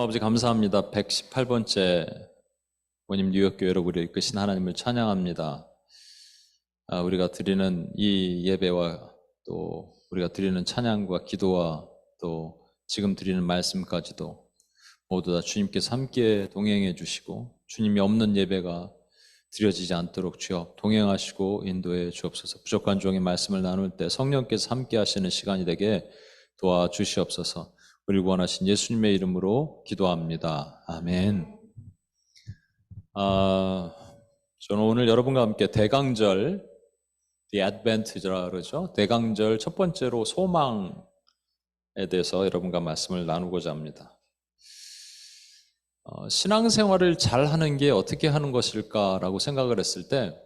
아버지 감사합니다. 118번째 원님 뉴욕교회로 우리를 이끄신 하나님을 찬양합니다. 우리가 드리는 이 예배와 또 우리가 드리는 찬양과 기도와 또 지금 드리는 말씀까지도 모두 다 주님께서 함께 동행해 주시고 주님이 없는 예배가 드려지지 않도록 주여 동행하시고 인도해 주옵소서. 부족한 종의 말씀을 나눌 때 성령께서 함께 하시는 시간이 되게 도와주시옵소서. 우리를 구원하신 예수님의 이름으로 기도합니다. 아멘. 저는 오늘 여러분과 함께 대강절, The Advent라 그러죠. 대강절 첫 번째로 소망에 대해서 여러분과 말씀을 나누고자 합니다. 신앙생활을 잘 하는 게 어떻게 하는 것일까라고 생각을 했을 때,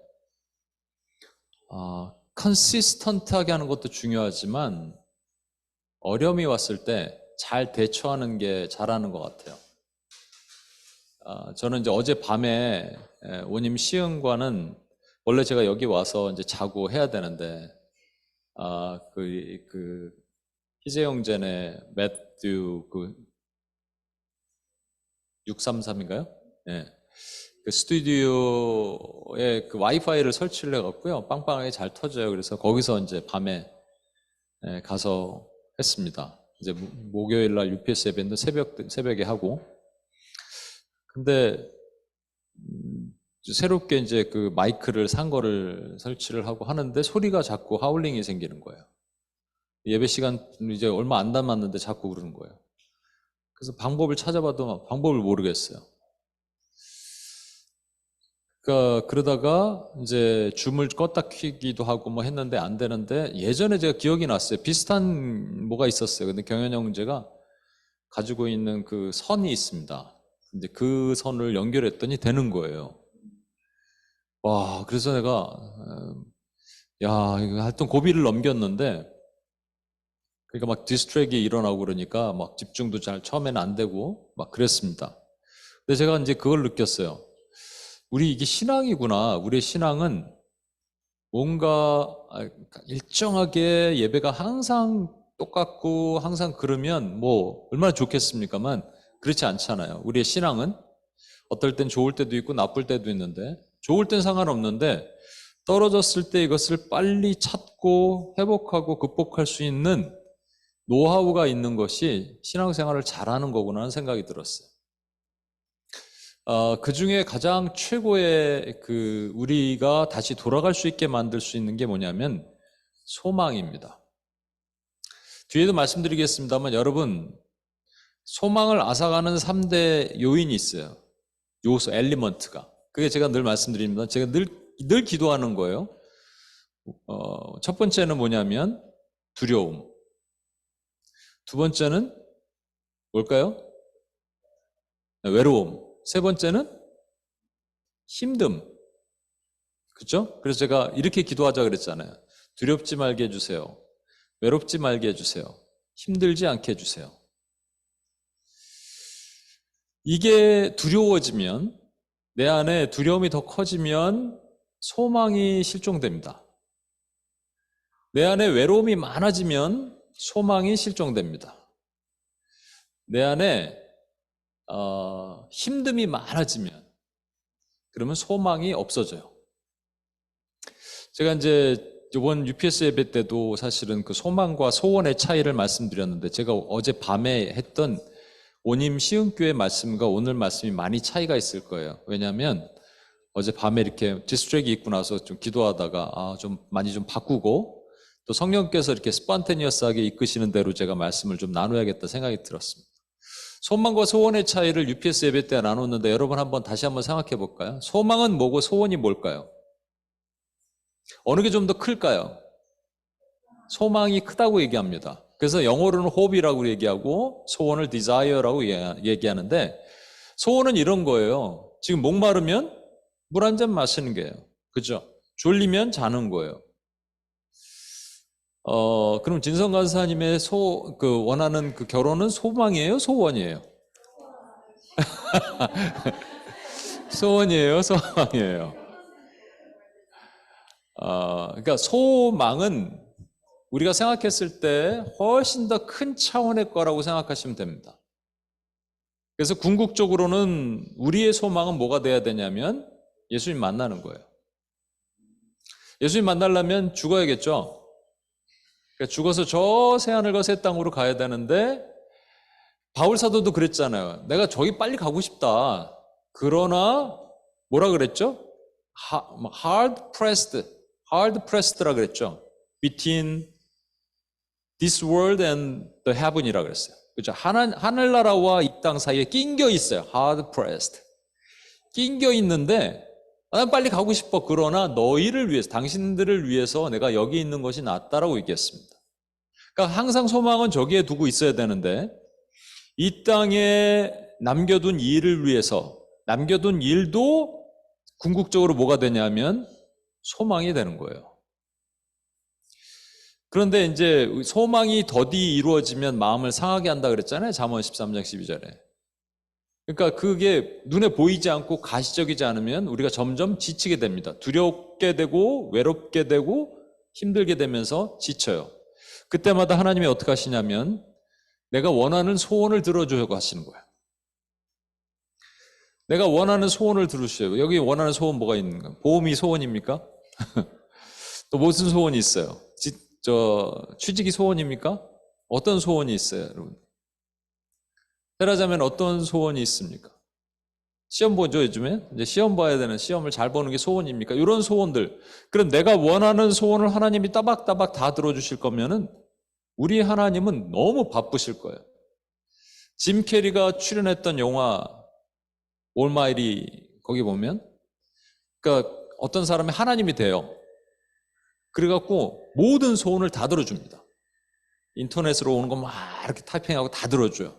컨시스턴트하게 하는 것도 중요하지만 어려움이 왔을 때 잘 대처하는 게 잘하는 것 같아요. 저는 이제 어제 밤에 원님 시흥과는 원래 제가 여기 와서 이제 자고 해야 되는데, 희재형제네 매튜 633인가요? 네. 그 스튜디오에 그 와이파이를 설치를 해갖고요. 빵빵하게 잘 터져요. 그래서 거기서 이제 밤에 가서 했습니다. 이제 목요일 날 UPS 예배는 새벽에 하고. 근데 새롭게 이제 그 마이크를 산 거를 설치를 하고 하는데 소리가 자꾸 하울링이 생기는 거예요. 예배 시간 이제 얼마 안 남았는데 자꾸 그러는 거예요. 그래서 방법을 찾아봐도 방법을 모르겠어요. 그러다가 이제 줌을 껐다 켜기도 하고 뭐 했는데 안 되는데, 예전에 제가 기억이 났어요. 비슷한 뭐가 있었어요. 근데 경현 형제가 가지고 있는 그 선이 있습니다. 근데 그 선을 연결했더니 되는 거예요. 와, 그래서 내가 이거 하여튼 고비를 넘겼는데, 그러니까 막 디스트랙이 일어나고 그러니까 막 집중도 잘 처음에는 안 되고 막 그랬습니다. 근데 제가 이제 그걸 느꼈어요. 우리 이게 신앙이구나. 우리의 신앙은 뭔가 일정하게 예배가 항상 똑같고 항상 그러면 뭐 얼마나 좋겠습니까만 그렇지 않잖아요. 우리의 신앙은 어떨 땐 좋을 때도 있고 나쁠 때도 있는데, 좋을 땐 상관없는데 떨어졌을 때 이것을 빨리 찾고 회복하고 극복할 수 있는 노하우가 있는 것이 신앙생활을 잘하는 거구나 하는 생각이 들었어요. 그 중에 가장 최고의 우리가 다시 돌아갈 수 있게 만들 수 있는 게 뭐냐면 소망입니다. 뒤에도 말씀드리겠습니다만 여러분, 소망을 앗아가는 3대 요인이 있어요. 요소, 엘리먼트가. 그게 제가 늘 말씀드립니다. 제가 늘 기도하는 거예요. 첫 번째는 뭐냐면 두려움. 두 번째는 뭘까요? 외로움. 세 번째는 힘듦. 그렇죠? 그래서 제가 이렇게 기도하자 그랬잖아요. 두렵지 말게 해주세요. 외롭지 말게 해주세요. 힘들지 않게 해주세요. 이게 두려워지면, 내 안에 두려움이 더 커지면 소망이 실종됩니다. 내 안에 외로움이 많아지면 소망이 실종됩니다. 내 안에 힘듦이 많아지면 그러면 소망이 없어져요. 제가 이제 이번 UPS 예배 때도 사실은 그 소망과 소원의 차이를 말씀드렸는데, 제가 어제 밤에 했던 원님 시흥교회 말씀과 오늘 말씀이 많이 차이가 있을 거예요. 왜냐하면 어제 밤에 이렇게 디스트랙이 있고 나서 좀 기도하다가 좀 많이 좀 바꾸고, 또 성령께서 이렇게 스폰테니어스하게 이끄시는 대로 제가 말씀을 좀 나눠야겠다 생각이 들었습니다. 소망과 소원의 차이를 UPS 예배 때 나눴는데 여러분 다시 한번 생각해 볼까요? 소망은 뭐고 소원이 뭘까요? 어느 게 좀 더 클까요? 소망이 크다고 얘기합니다. 그래서 영어로는 hope이라고 얘기하고 소원을 desire라고 얘기하는데, 소원은 이런 거예요. 지금 목마르면 물 한 잔 마시는 거예요. 그죠? 졸리면 자는 거예요. 그럼 진성 간사님의 원하는 그 결혼은 소망이에요? 소원이에요? 소원이에요? 소망이에요? 그러니까 소망은 우리가 생각했을 때 훨씬 더 큰 차원의 거라고 생각하시면 됩니다. 그래서 궁극적으로는 우리의 소망은 뭐가 돼야 되냐면 예수님 만나는 거예요. 예수님 만나려면 죽어야겠죠. 그러니까 죽어서 저 새하늘과 새 땅으로 가야 되는데 바울 사도도 그랬잖아요. 내가 저기 빨리 가고 싶다. 그러나 뭐라 그랬죠? hard pressed라 그랬죠. between this world and the heaven이라 그랬어요. 그렇죠? 하늘나라와 이 땅 사이에 낑겨 있어요. hard pressed. 낑겨 있는데 난 빨리 가고 싶어. 그러나 너희를 위해서, 당신들을 위해서 내가 여기 있는 것이 낫다라고 얘기했습니다. 그러니까 항상 소망은 저기에 두고 있어야 되는데 이 땅에 남겨둔 일을 위해서 남겨둔 일도 궁극적으로 뭐가 되냐면 소망이 되는 거예요. 그런데 이제 소망이 더디 이루어지면 마음을 상하게 한다 그랬잖아요. 잠언 13장 12절에. 그러니까 그게 눈에 보이지 않고 가시적이지 않으면 우리가 점점 지치게 됩니다. 두렵게 되고 외롭게 되고 힘들게 되면서 지쳐요. 그때마다 하나님이 어떻게 하시냐면 내가 원하는 소원을 들어주려고 하시는 거예요. 내가 원하는 소원을 들으셔요. 여기 원하는 소원 뭐가 있는가? 보험이 소원입니까? 또 무슨 소원이 있어요? 취직이 소원입니까? 어떤 소원이 있어요, 여러분? 말하자면 어떤 소원이 있습니까? 시험 보죠, 요즘에? 이제 시험 봐야 되는, 시험을 잘 보는 게 소원입니까? 이런 소원들. 그럼 내가 원하는 소원을 하나님이 따박따박 다 들어주실 거면은 우리 하나님은 너무 바쁘실 거예요. 짐 캐리가 출연했던 영화 올마이리 거기 보면 그러니까 어떤 사람이 하나님이 돼요. 그래갖고 모든 소원을 다 들어줍니다. 인터넷으로 오는 거 막 이렇게 타이핑하고 다 들어줘요.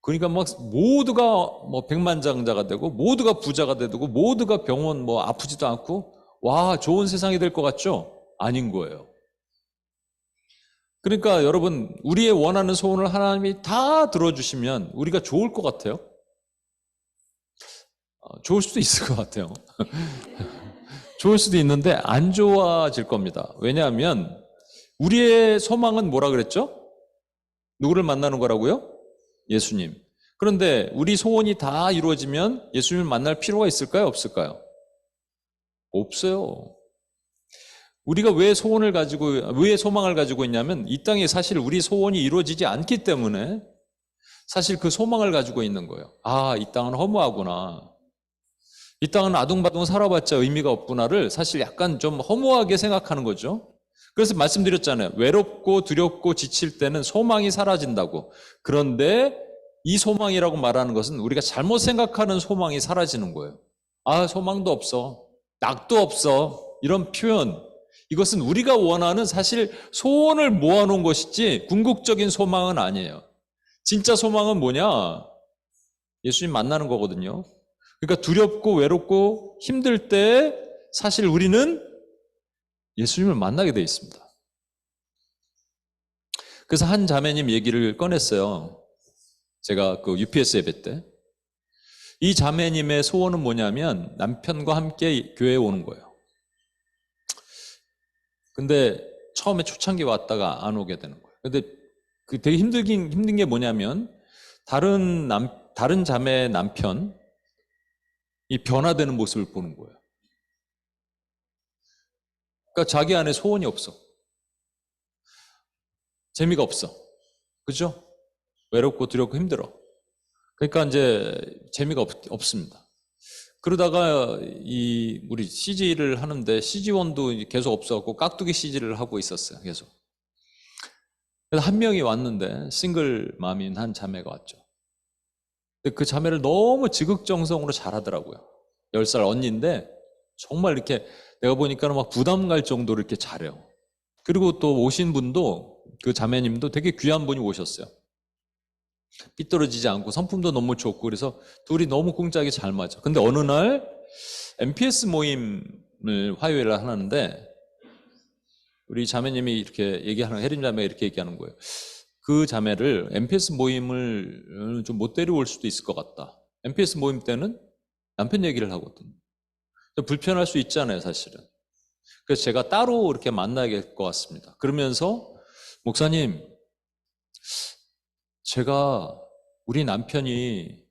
그러니까 막 모두가 뭐 백만장자가 되고 모두가 부자가 되고 모두가 병원 뭐 아프지도 않고 와 좋은 세상이 될 것 같죠? 아닌 거예요. 그러니까 여러분 우리의 원하는 소원을 하나님이 다 들어주시면 우리가 좋을 것 같아요? 좋을 수도 있을 것 같아요. 좋을 수도 있는데 안 좋아질 겁니다. 왜냐하면 우리의 소망은 뭐라 그랬죠? 누구를 만나는 거라고요? 예수님. 그런데 우리 소원이 다 이루어지면 예수님을 만날 필요가 있을까요? 없을까요? 없어요. 우리가 왜 소망을 가지고 있냐면 이 땅에 사실 우리 소원이 이루어지지 않기 때문에 사실 그 소망을 가지고 있는 거예요. 아, 이 땅은 허무하구나. 이 땅은 아둥바둥 살아봤자 의미가 없구나를 사실 약간 좀 허무하게 생각하는 거죠. 그래서 말씀드렸잖아요. 외롭고 두렵고 지칠 때는 소망이 사라진다고. 그런데 이 소망이라고 말하는 것은 우리가 잘못 생각하는 소망이 사라지는 거예요. 아, 소망도 없어. 낙도 없어. 이런 표현. 이것은 우리가 원하는 사실 소원을 모아놓은 것이지 궁극적인 소망은 아니에요. 진짜 소망은 뭐냐? 예수님 만나는 거거든요. 그러니까 두렵고 외롭고 힘들 때 사실 우리는 예수님을 만나게 돼 있습니다. 그래서 한 자매님 얘기를 꺼냈어요. 제가 그 UPS 예배 때. 이 자매님의 소원은 뭐냐면 남편과 함께 교회에 오는 거예요. 근데 처음에 초창기 왔다가 안 오게 되는 거예요. 근데 그 되게 힘든 게 뭐냐면 다른 자매의 남편 이 변화되는 모습을 보는 거예요. 그러니까 자기 안에 소원이 없어. 재미가 없어. 그죠? 외롭고 두렵고 힘들어. 그러니까 이제 재미가 없습니다. 그러다가 우리 CG를 하는데 CG원도 계속 없어갖고 깍두기 CG를 하고 있었어요. 계속. 그래서 한 명이 왔는데 싱글 맘인 한 자매가 왔죠. 근데 그 자매를 너무 지극정성으로 잘하더라고요. 10살 언니인데 정말 이렇게 내가 보니까는 막 부담 갈 정도로 이렇게 잘해요. 그리고 또 오신 분도 그 자매님도 되게 귀한 분이 오셨어요. 삐뚤어지지 않고 성품도 너무 좋고 그래서 둘이 너무 꿍짝이 잘 맞아. 근데 어느 날 MPS 모임을 화요일에 하는데 우리 자매님이 이렇게 얘기하는 혜림 자매가 이렇게 얘기하는 거예요. 그 자매를 MPS 모임을 좀 못 데려올 수도 있을 것 같다. MPS 모임 때는 남편 얘기를 하거든. 불편할 수 있잖아요, 사실은. 그래서 제가 따로 이렇게 만나야 될 것 같습니다. 그러면서 목사님, 제가 우리 남편이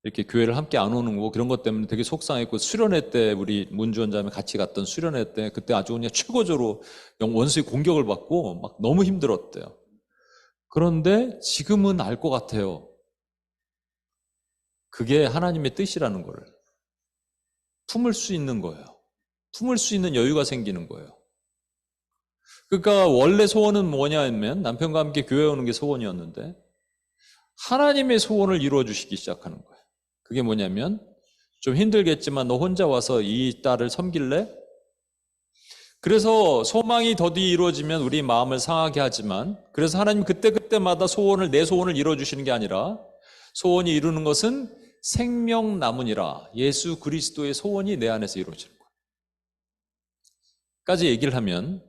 이렇게 교회를 함께 안 오는 거 그런 것 때문에 되게 속상했고, 수련회 때 우리 문주원자매 같이 갔던 수련회 때 그때 아주 그냥 최고조로 원수의 공격을 받고 막 너무 힘들었대요. 그런데 지금은 알 것 같아요. 그게 하나님의 뜻이라는 거를 품을 수 있는 거예요. 품을 수 있는 여유가 생기는 거예요. 그러니까 원래 소원은 뭐냐면 남편과 함께 교회 오는 게 소원이었는데 하나님의 소원을 이루어 주시기 시작하는 거예요. 그게 뭐냐면 좀 힘들겠지만 너 혼자 와서 이 딸을 섬길래? 그래서 소망이 더디 이루어지면 우리 마음을 상하게 하지만 그래서 하나님 그때그때마다 내 소원을 이루어 주시는 게 아니라 소원이 이루는 것은 생명나무니라 예수 그리스도의 소원이 내 안에서 이루어지는 거예요. 까지 얘기를 하면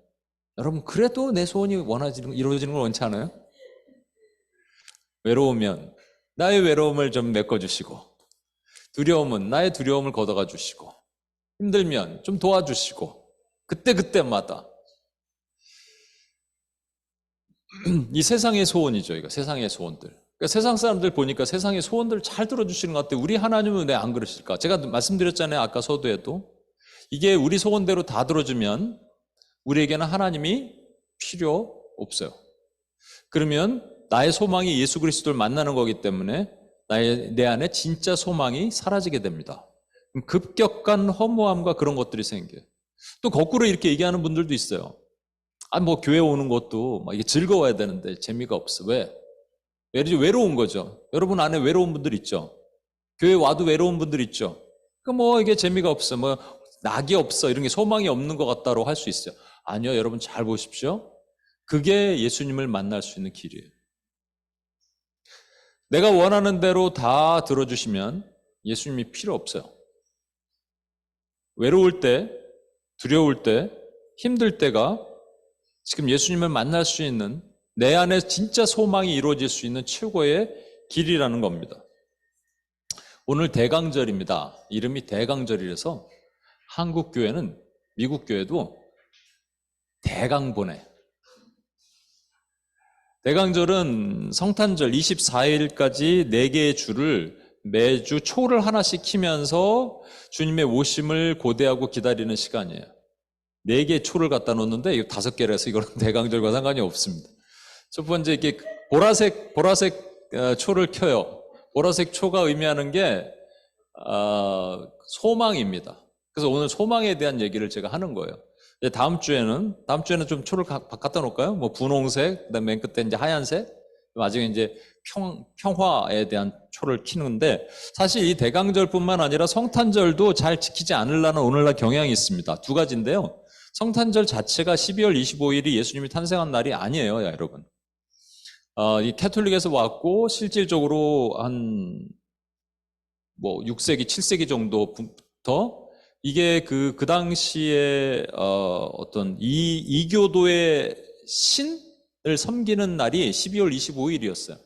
여러분 그래도 내 소원이 이루어지는 걸 원치 않아요? 외로우면 나의 외로움을 좀 메꿔주시고 두려움은 나의 두려움을 걷어가 주시고 힘들면 좀 도와주시고 그때그때마다 이 세상의 소원이죠. 이거 세상의 소원들. 그러니까 세상 사람들 보니까 세상의 소원들을 잘 들어주시는 것 같아요. 우리 하나님은 왜 안 그러실까? 제가 말씀드렸잖아요. 아까 서두에도. 이게 우리 소원대로 다 들어주면 우리에게는 하나님이 필요 없어요. 그러면 나의 소망이 예수 그리스도를 만나는 거기 때문에 내 안에 진짜 소망이 사라지게 됩니다. 급격한 허무함과 그런 것들이 생겨요. 또 거꾸로 이렇게 얘기하는 분들도 있어요. 뭐 교회 오는 것도 막 이게 즐거워야 되는데 재미가 없어. 왜? 외로운 거죠. 여러분 안에 외로운 분들 있죠. 교회 와도 외로운 분들 있죠. 이게 재미가 없어. 낙이 없어. 이런 게 소망이 없는 것 같다고 할 수 있어요. 아니요, 여러분 잘 보십시오. 그게 예수님을 만날 수 있는 길이에요. 내가 원하는 대로 다 들어주시면 예수님이 필요 없어요. 외로울 때, 두려울 때, 힘들 때가 지금 예수님을 만날 수 있는 내 안에 진짜 소망이 이루어질 수 있는 최고의 길이라는 겁니다. 오늘 대강절입니다. 이름이 대강절이라서 한국 교회는 미국 교회도 대강보내. 대강절은 성탄절 24일까지 4개의 주를 매주 초를 하나씩 키면서 주님의 오심을 고대하고 기다리는 시간이에요. 4개의 초를 갖다 놓는데 이거 5개라서 이거는 대강절과 상관이 없습니다. 첫 번째 이렇게 보라색 초를 켜요. 보라색 초가 의미하는 게 소망입니다. 그래서 오늘 소망에 대한 얘기를 제가 하는 거예요. 다음 주에는 좀 초를 갖다 놓을까요? 분홍색, 그다음에 맨 끝에 이제 하얀색, 마지막에 이제 평화에 대한 초를 켜는데 사실 이 대강절뿐만 아니라 성탄절도 잘 지키지 않으려는 오늘날 경향이 있습니다. 2가지인데요. 성탄절 자체가 12월 25일이 예수님이 탄생한 날이 아니에요, 여러분. 이 캐톨릭에서 왔고 실질적으로 한 6세기, 7세기 정도부터 이게 그 당시에 어떤 이교도의 신을 섬기는 날이 12월 25일이었어요.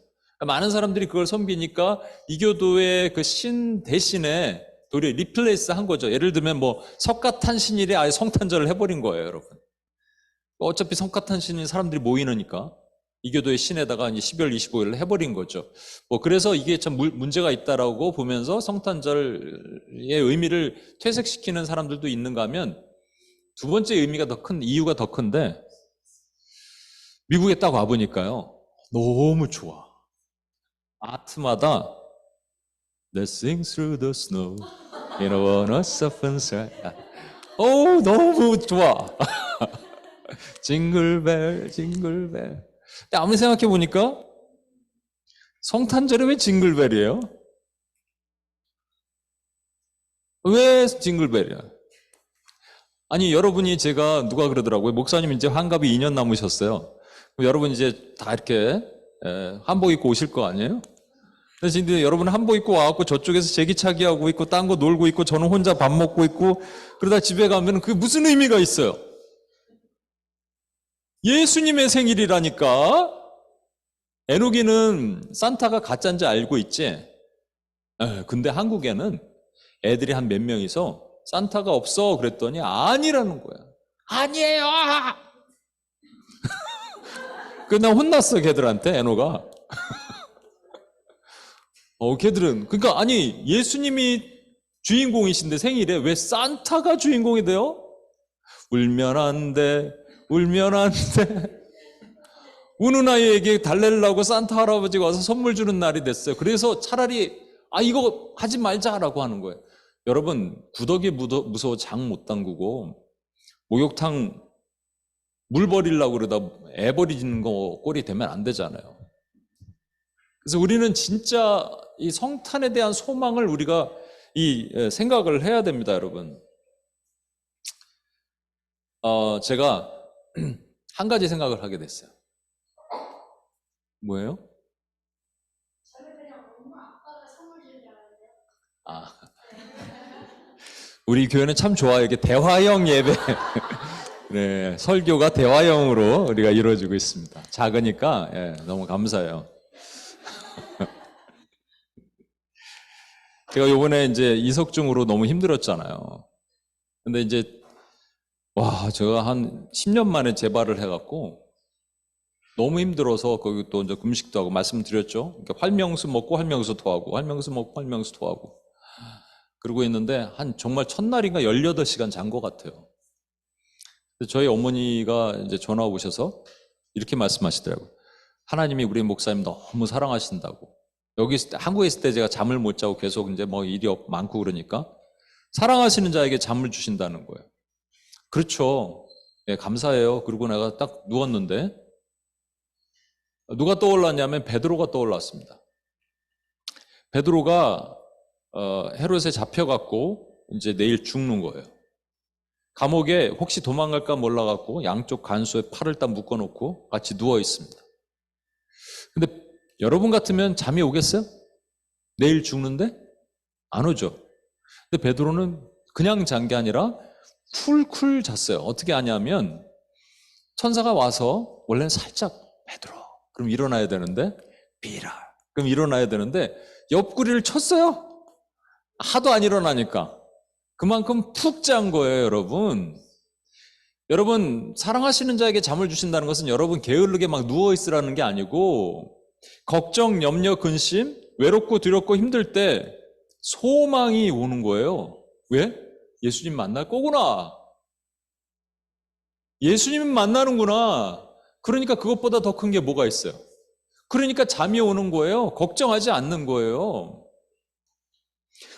많은 사람들이 그걸 섬기니까 이교도의 그 신 대신에 도리어 리플레이스 한 거죠. 예를 들면 석가탄신일에 아예 성탄절을 해버린 거예요, 여러분. 어차피 성가탄신일 사람들이 모이니까 이교도의 신에다가 이제 12월 25일을 해버린 거죠. 그래서 이게 참 문제가 있다라고 보면서 성탄절의 의미를 퇴색시키는 사람들도 있는가 하면 두 번째 의미가 이유가 더 큰데 미국에 딱 와보니까요. 너무 좋아. 아트마다 Let's sing through the snow in a wonderful sunshine. 너무 좋아. 징글벨 징글벨. 근데 아무리 생각해 보니까 성탄절에 왜 징글벨이에요? 왜 징글벨이야? 아니 여러분이 누가 그러더라고요. 목사님 이제 환갑이 2년 남으셨어요. 그럼 여러분 이제 다 이렇게 한복 입고 오실 거 아니에요? 그래서 이제 여러분 한복 입고 와갖고 저쪽에서 제기차기 하고 있고 딴 거 놀고 있고 저는 혼자 밥 먹고 있고 그러다 집에 가면 그게 무슨 의미가 있어요? 예수님의 생일이라니까. 에녹이는 산타가 가짜인지 알고 있지. 근데 한국에는 애들이 한 몇 명이서 산타가 없어 그랬더니 아니라는 거야. 아니에요. 그나 혼났어 걔들한테 에녹아. 걔들은 그러니까 아니 예수님이 주인공이신데 생일에 왜 산타가 주인공이 돼요? 울면 안 돼, 울면 안 돼. 우는 아이에게 달래려고 산타 할아버지가 와서 선물 주는 날이 됐어요. 그래서 차라리 이거 하지 말자라고 하는 거예요. 여러분 구더기 무서워 장 못 담그고 목욕탕 물 버리려고 그러다 애 버리는 거 꼴이 되면 안 되잖아요. 그래서 우리는 진짜 이 성탄에 대한 소망을 우리가 생각을 해야 됩니다, 여러분. 제가 한 가지 생각을 하게 됐어요. 뭐예요? 저는 그냥 엄마 아빠가 선물 주는 줄 알았는데요. 우리 교회는 참 좋아요. 이게 대화형 예배. 네, 설교가 대화형으로 우리가 이루어지고 있습니다. 작으니까 너무 감사해요. 제가 요번에 이제 이석중으로 너무 힘들었잖아요. 근데 이제 제가 한 10년 만에 재발을 해갖고 너무 힘들어서 거기 또 이제 금식도 하고 말씀드렸죠. 그러니까 활명수 먹고 활명수 토하고 활명수 먹고 활명수 토하고 그러고 있는데 한 정말 첫날인가 18시간 잔 것 같아요. 저희 어머니가 이제 전화 오셔서 이렇게 말씀하시더라고요. 하나님이 우리 목사님 너무 사랑하신다고. 여기 있을 때, 한국에 있을 때 제가 잠을 못 자고 계속 이제 뭐 일이 많고 그러니까 사랑하시는 자에게 잠을 주신다는 거예요. 그렇죠. 예, 감사해요. 그리고 내가 딱 누웠는데 누가 떠올랐냐면 베드로가 떠올랐습니다. 베드로가 헤롯에 잡혀갖고 이제 내일 죽는 거예요. 감옥에 혹시 도망갈까 몰라갖고 양쪽 간수에 팔을 딱 묶어놓고 같이 누워 있습니다. 근데 여러분 같으면 잠이 오겠어요? 내일 죽는데? 안 오죠. 근데 베드로는 그냥 잔 게 아니라 쿨쿨 잤어요. 어떻게 하냐면 천사가 와서 원래는 살짝 베드로 그럼 일어나야 되는데 비라 그럼 일어나야 되는데 옆구리를 쳤어요. 하도 안 일어나니까 그만큼 푹 잔 거예요. 여러분 사랑하시는 자에게 잠을 주신다는 것은 여러분 게으르게 막 누워있으라는 게 아니고 걱정, 염려, 근심, 외롭고 두렵고 힘들 때 소망이 오는 거예요. 왜? 예수님 만날 거구나. 예수님 만나는구나. 그러니까 그것보다 더 큰 게 뭐가 있어요? 그러니까 잠이 오는 거예요. 걱정하지 않는 거예요.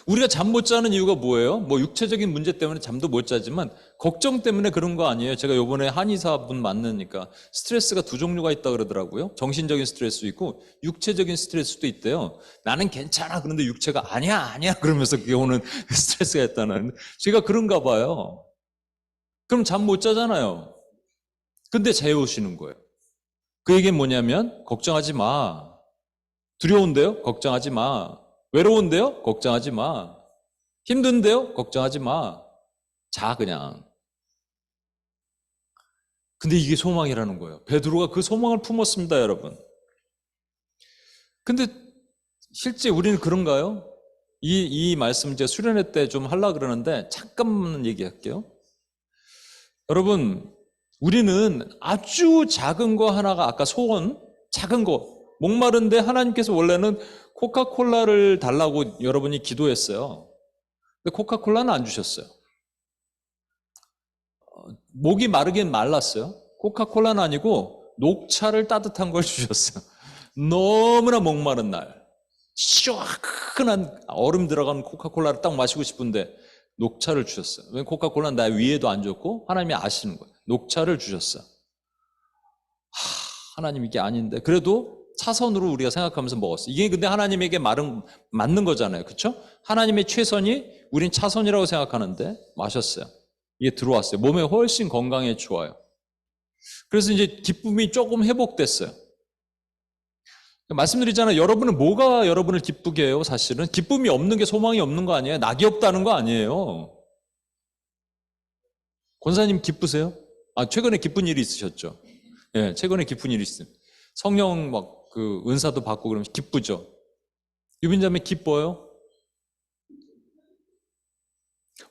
우리가 잠 못 자는 이유가 뭐예요? 뭐 육체적인 문제 때문에 잠도 못 자지만 걱정 때문에 그런 거 아니에요. 제가 요번에 한의사분 만나니까 스트레스가 두 종류가 있다 그러더라고요. 정신적인 스트레스 있고 육체적인 스트레스도 있대요. 나는 괜찮아. 그런데 육체가 아니야 그러면서 그게 오는 스트레스가 있다는. 제가 그런가 봐요. 그럼 잠 못 자잖아요. 근데 재우시는 거예요. 그 얘기는 뭐냐면 걱정하지 마. 두려운데요? 걱정하지 마. 외로운데요? 걱정하지 마. 힘든데요? 걱정하지 마. 자 그냥. 근데 이게 소망이라는 거예요. 베드로가 그 소망을 품었습니다, 여러분. 근데 실제 우리는 그런가요? 이 말씀 제가 수련회 때 좀 하려고 그러는데 잠깐만 얘기할게요. 여러분 우리는 아주 작은 거 하나가 아까 소원 작은 거 목마른데 하나님께서 원래는 코카콜라를 달라고 여러분이 기도했어요. 근데 코카콜라는 안 주셨어요. 목이 마르긴 말랐어요. 코카콜라는 아니고 녹차를 따뜻한 걸 주셨어요. 너무나 목마른 날 시원한 얼음 들어간 코카콜라를 딱 마시고 싶은데 녹차를 주셨어요. 왜 코카콜라는 나 위에도 안 좋고 하나님이 아시는 거예요. 녹차를 주셨어요. 하나님 이게 아닌데 그래도 차선으로 우리가 생각하면서 먹었어요. 이게 근데 하나님에게 맞는 거잖아요. 그렇죠? 하나님의 최선이 우린 차선이라고 생각하는데 마셨어요. 이게 들어왔어요. 몸에 훨씬 건강에 좋아요. 그래서 이제 기쁨이 조금 회복됐어요. 말씀드리잖아요. 여러분은 뭐가 여러분을 기쁘게 해요? 사실은 기쁨이 없는 게 소망이 없는 거 아니에요? 낙이 없다는 거 아니에요? 권사님 기쁘세요? 최근에 기쁜 일이 있으셨죠? 예, 최근에 기쁜 일이 있어요. 성령 막 그 은사도 받고 그러면 기쁘죠? 유빈자매 기뻐요?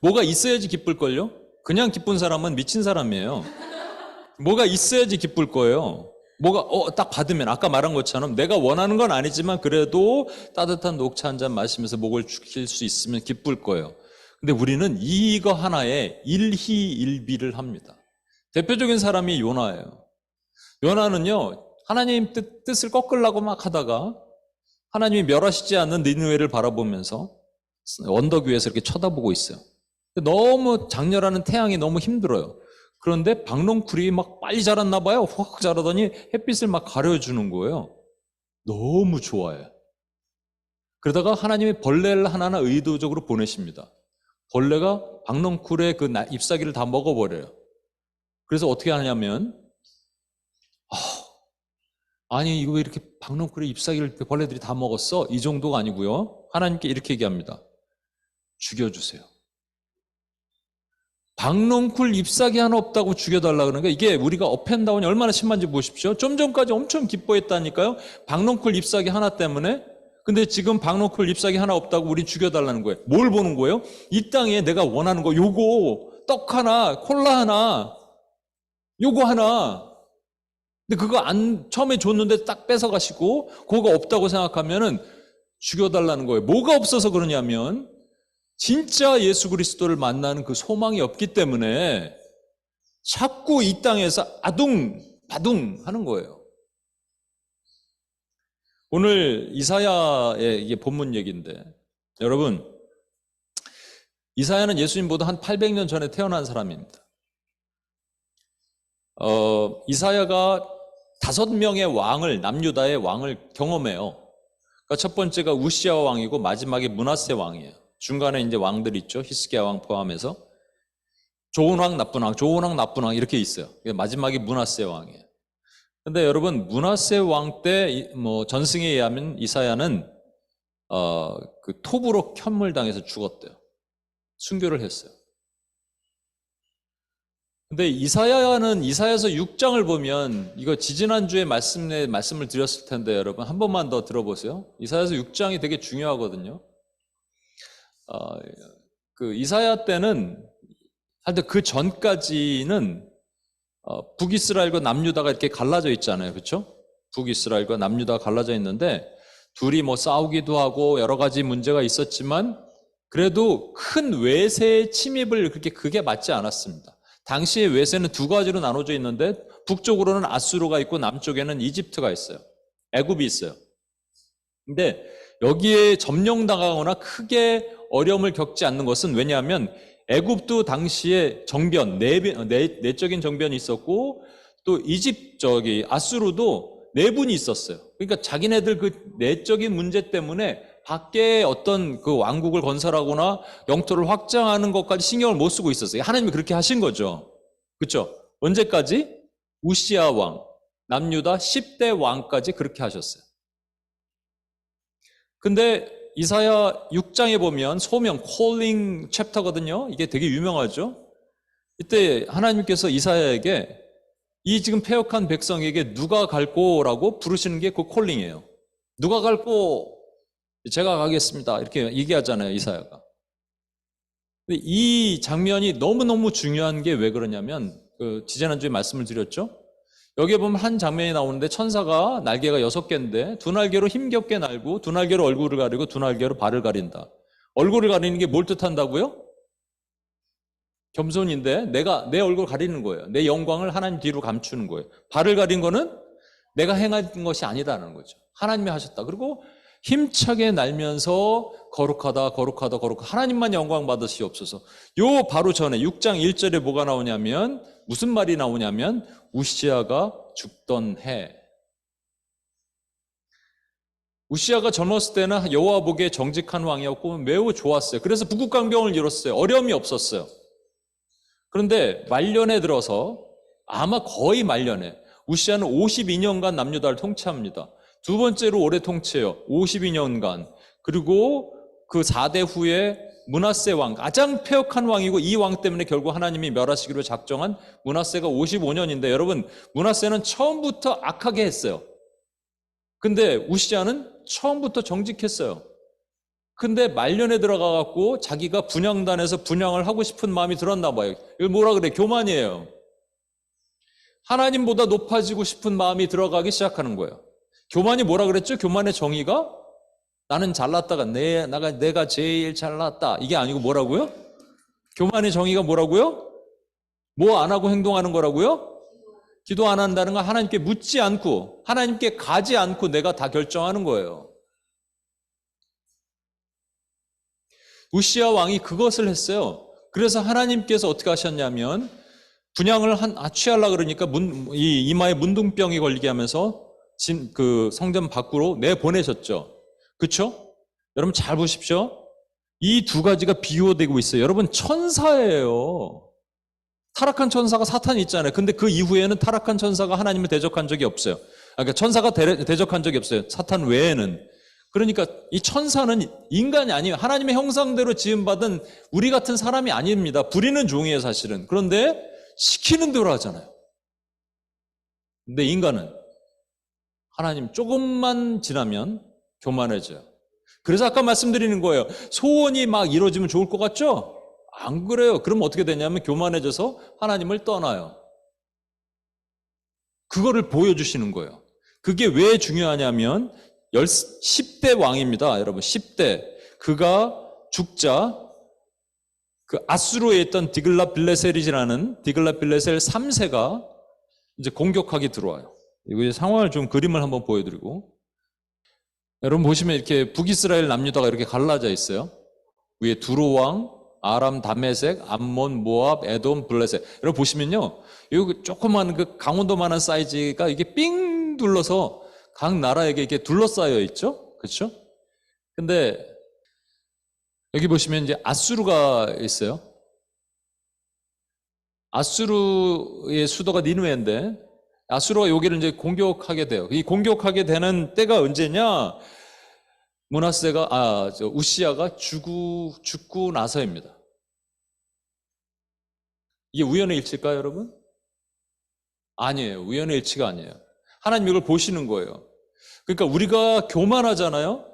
뭐가 있어야지 기쁠걸요? 그냥 기쁜 사람은 미친 사람이에요. 뭐가 있어야지 기쁠 거예요. 뭐가 딱 받으면 아까 말한 것처럼 내가 원하는 건 아니지만 그래도 따뜻한 녹차 한 잔 마시면서 목을 죽일 수 있으면 기쁠 거예요. 근데 우리는 이거 하나에 일희일비를 합니다. 대표적인 사람이 요나예요. 요나는요, 하나님 뜻을 꺾으려고 막 하다가 하나님이 멸하시지 않는 니느웨를 바라보면서 언덕 위에서 이렇게 쳐다보고 있어요. 너무 장렬하는 태양이 너무 힘들어요. 그런데 박농쿨이 막 빨리 자랐나 봐요. 확 자라더니 햇빛을 막 가려주는 거예요. 너무 좋아요. 그러다가 하나님이 벌레를 하나하나 의도적으로 보내십니다. 벌레가 박농쿨의 그 잎사귀를 다 먹어버려요. 그래서 어떻게 하냐면 아니 이거 왜 이렇게 박농쿨의 잎사귀를 벌레들이 다 먹었어? 이 정도가 아니고요. 하나님께 이렇게 얘기합니다. 죽여주세요. 박농쿨 잎사귀 하나 없다고 죽여달라 그러는 거예요. 이게 우리가 업앤다운이 얼마나 심한지 보십시오. 좀 전까지 엄청 기뻐했다니까요. 박농쿨 잎사귀 하나 때문에. 근데 지금 박농쿨 잎사귀 하나 없다고 우리 죽여달라는 거예요. 뭘 보는 거예요? 이 땅에 내가 원하는 거 요거 떡 하나 콜라 하나 요거 하나 근데 그거 처음에 줬는데 딱 뺏어가시고 그거 없다고 생각하면은 죽여달라는 거예요. 뭐가 없어서 그러냐면 진짜 예수 그리스도를 만나는 그 소망이 없기 때문에 자꾸 이 땅에서 아둥바둥 하는 거예요. 오늘 이사야의 이게 본문 얘기인데 여러분 이사야는 예수님보다 한 800년 전에 태어난 사람입니다. 이사야가 5명의 왕을 남유다의 왕을 경험해요. 그러니까 첫 번째가 우시야 왕이고 마지막에 므낫세 왕이에요. 중간에 이제 왕들 있죠. 히스기야 왕 포함해서 좋은 왕, 나쁜 왕, 좋은 왕, 나쁜 왕 이렇게 있어요. 마지막이 므낫세 왕이에요. 근데 여러분 므낫세 왕 때 전승에 의하면 이사야는 그 톱으로 현물당해서 죽었대요. 순교를 했어요. 근데 이사야는 이사야서 6장을 보면 이거 지지난주에 말씀을 드렸을 텐데 여러분 한 번만 더 들어보세요. 이사야서 6장이 되게 중요하거든요. 그 이사야 때는 하여튼 그 전까지는 북이스라엘과 남유다가 이렇게 갈라져 있잖아요. 그렇죠? 북이스라엘과 남유다가 갈라져 있는데 둘이 싸우기도 하고 여러 가지 문제가 있었지만 그래도 큰 외세의 침입을 그게 맞지 않았습니다. 당시의 외세는 두 가지로 나눠져 있는데 북쪽으로는 아수르가 있고 남쪽에는 이집트가 있어요. 애굽이 있어요. 근데 여기에 점령당하거나 크게 어려움을 겪지 않는 것은 왜냐하면 애굽도 당시에 정변, 내적인 정변이 있었고 또 아수르도 내분이 있었어요. 그러니까 자기네들 그 내적인 문제 때문에 밖에 어떤 그 왕국을 건설하거나 영토를 확장하는 것까지 신경을 못 쓰고 있었어요. 하나님이 그렇게 하신 거죠. 그렇죠? 언제까지? 우시야 왕, 남유다 10대 왕까지 그렇게 하셨어요. 근데 이사야 6장에 보면 소명, 콜링 챕터거든요. 이게 되게 유명하죠. 이때 하나님께서 이사야에게 이 지금 패역한 백성에게 누가 갈꼬라고 부르시는 게 그 콜링이에요. 누가 갈꼬? 제가 가겠습니다. 이렇게 얘기하잖아요, 이사야가. 근데 이 장면이 너무너무 중요한 게 왜 그러냐면 지지난주에 말씀을 드렸죠. 여기에 보면 한 장면이 나오는데 천사가 날개가 6개인데 두 날개로 힘겹게 날고 두 날개로 얼굴을 가리고 두 날개로 발을 가린다. 얼굴을 가리는 게 뭘 뜻한다고요? 겸손인데 내 얼굴 가리는 거예요. 내 영광을 하나님 뒤로 감추는 거예요. 발을 가린 거는 내가 행한 것이 아니다라는 거죠. 하나님이 하셨다. 그리고 힘차게 날면서 거룩하다 하나님만 영광 받으시옵소서. 요 바로 전에 6장 1절에 뭐가 나오냐면 무슨 말이 나오냐면 우시야가 죽던 해. 우시야가 젊었을 때는 여호와 보기에 정직한 왕이었고 매우 좋았어요. 그래서 북극강병을 이뤘어요. 어려움이 없었어요. 그런데 말년에 들어서 아마 거의 말년에 우시야는 52년간 남유다를 통치합니다. 두 번째로 오래 통치해요. 52년간. 그리고 그 4대 후에 므낫세 왕, 가장 패역한 왕이고 이 왕 때문에 결국 하나님이 멸하시기로 작정한 므낫세가 55년인데 여러분 므낫세는 처음부터 악하게 했어요. 근데 우시야는 처음부터 정직했어요. 근데 말년에 들어가갖고 자기가 분향단에서 분향을 하고 싶은 마음이 들었나 봐요. 이걸 뭐라 그래? 교만이에요. 하나님보다 높아지고 싶은 마음이 들어가기 시작하는 거예요. 교만이 뭐라 그랬죠? 교만의 정의가 나는 잘났다가 내가 제일 잘났다. 이게 아니고 뭐라고요? 교만의 정의가 뭐라고요? 뭐 안 하고 행동하는 거라고요? 기도 안 한다는 건 하나님께 묻지 않고 하나님께 가지 않고 내가 다 결정하는 거예요. 우시야 왕이 그것을 했어요. 그래서 하나님께서 어떻게 하셨냐면 분향을 취하려고 그러니까 이 이마에 문둥병이 걸리게 하면서 그 성전 밖으로 내보내셨죠. 그렇죠? 여러분 잘 보십시오. 이 두 가지가 비교되고 있어요. 여러분 천사예요. 타락한 천사가 사탄이 있잖아요. 근데 그 이후에는 타락한 천사가 하나님을 대적한 적이 없어요. 그러니까 천사가 대적한 적이 없어요. 사탄 외에는. 그러니까 이 천사는 인간이 아니에요. 하나님의 형상대로 지음받은 우리 같은 사람이 아닙니다. 부리는 종이에요, 사실은. 그런데 시키는 대로 하잖아요. 근데 인간은 하나님 조금만 지나면 교만해져요. 그래서 아까 말씀드리는 거예요. 소원이 막 이루어지면 좋을 것 같죠? 안 그래요. 그럼 어떻게 되냐면 교만해져서 하나님을 떠나요. 그거를 보여주시는 거예요. 그게 왜 중요하냐면 10대 왕입니다. 여러분 10대. 그가 죽자 그 아수르에 있던 디글랏빌레셀이라는 디글랏빌레셀 3세가 이제 공격하기 들어와요. 이거 상황을 좀 그림을 한번 보여드리고 여러분 보시면 이렇게 북이스라엘 남유다가 이렇게 갈라져 있어요. 위에 두로 왕, 아람, 다메섹, 암몬, 모압, 에돔, 블레셋. 여러분 보시면요. 이 조그만 그 강원도만한 사이즈가 이게 삥 둘러서 각 나라에게 이렇게 둘러싸여 있죠. 그렇죠? 근데 여기 보시면 이제 아수르가 있어요. 아수르의 수도가 니누에인데 아수르가 여기를 이제 공격하게 돼요. 이 공격하게 되는 때가 언제냐? 우시야가 죽고 나서입니다. 이게 우연의 일치일까요, 여러분? 아니에요. 우연의 일치가 아니에요. 하나님 이걸 보시는 거예요. 그러니까 우리가 교만하잖아요.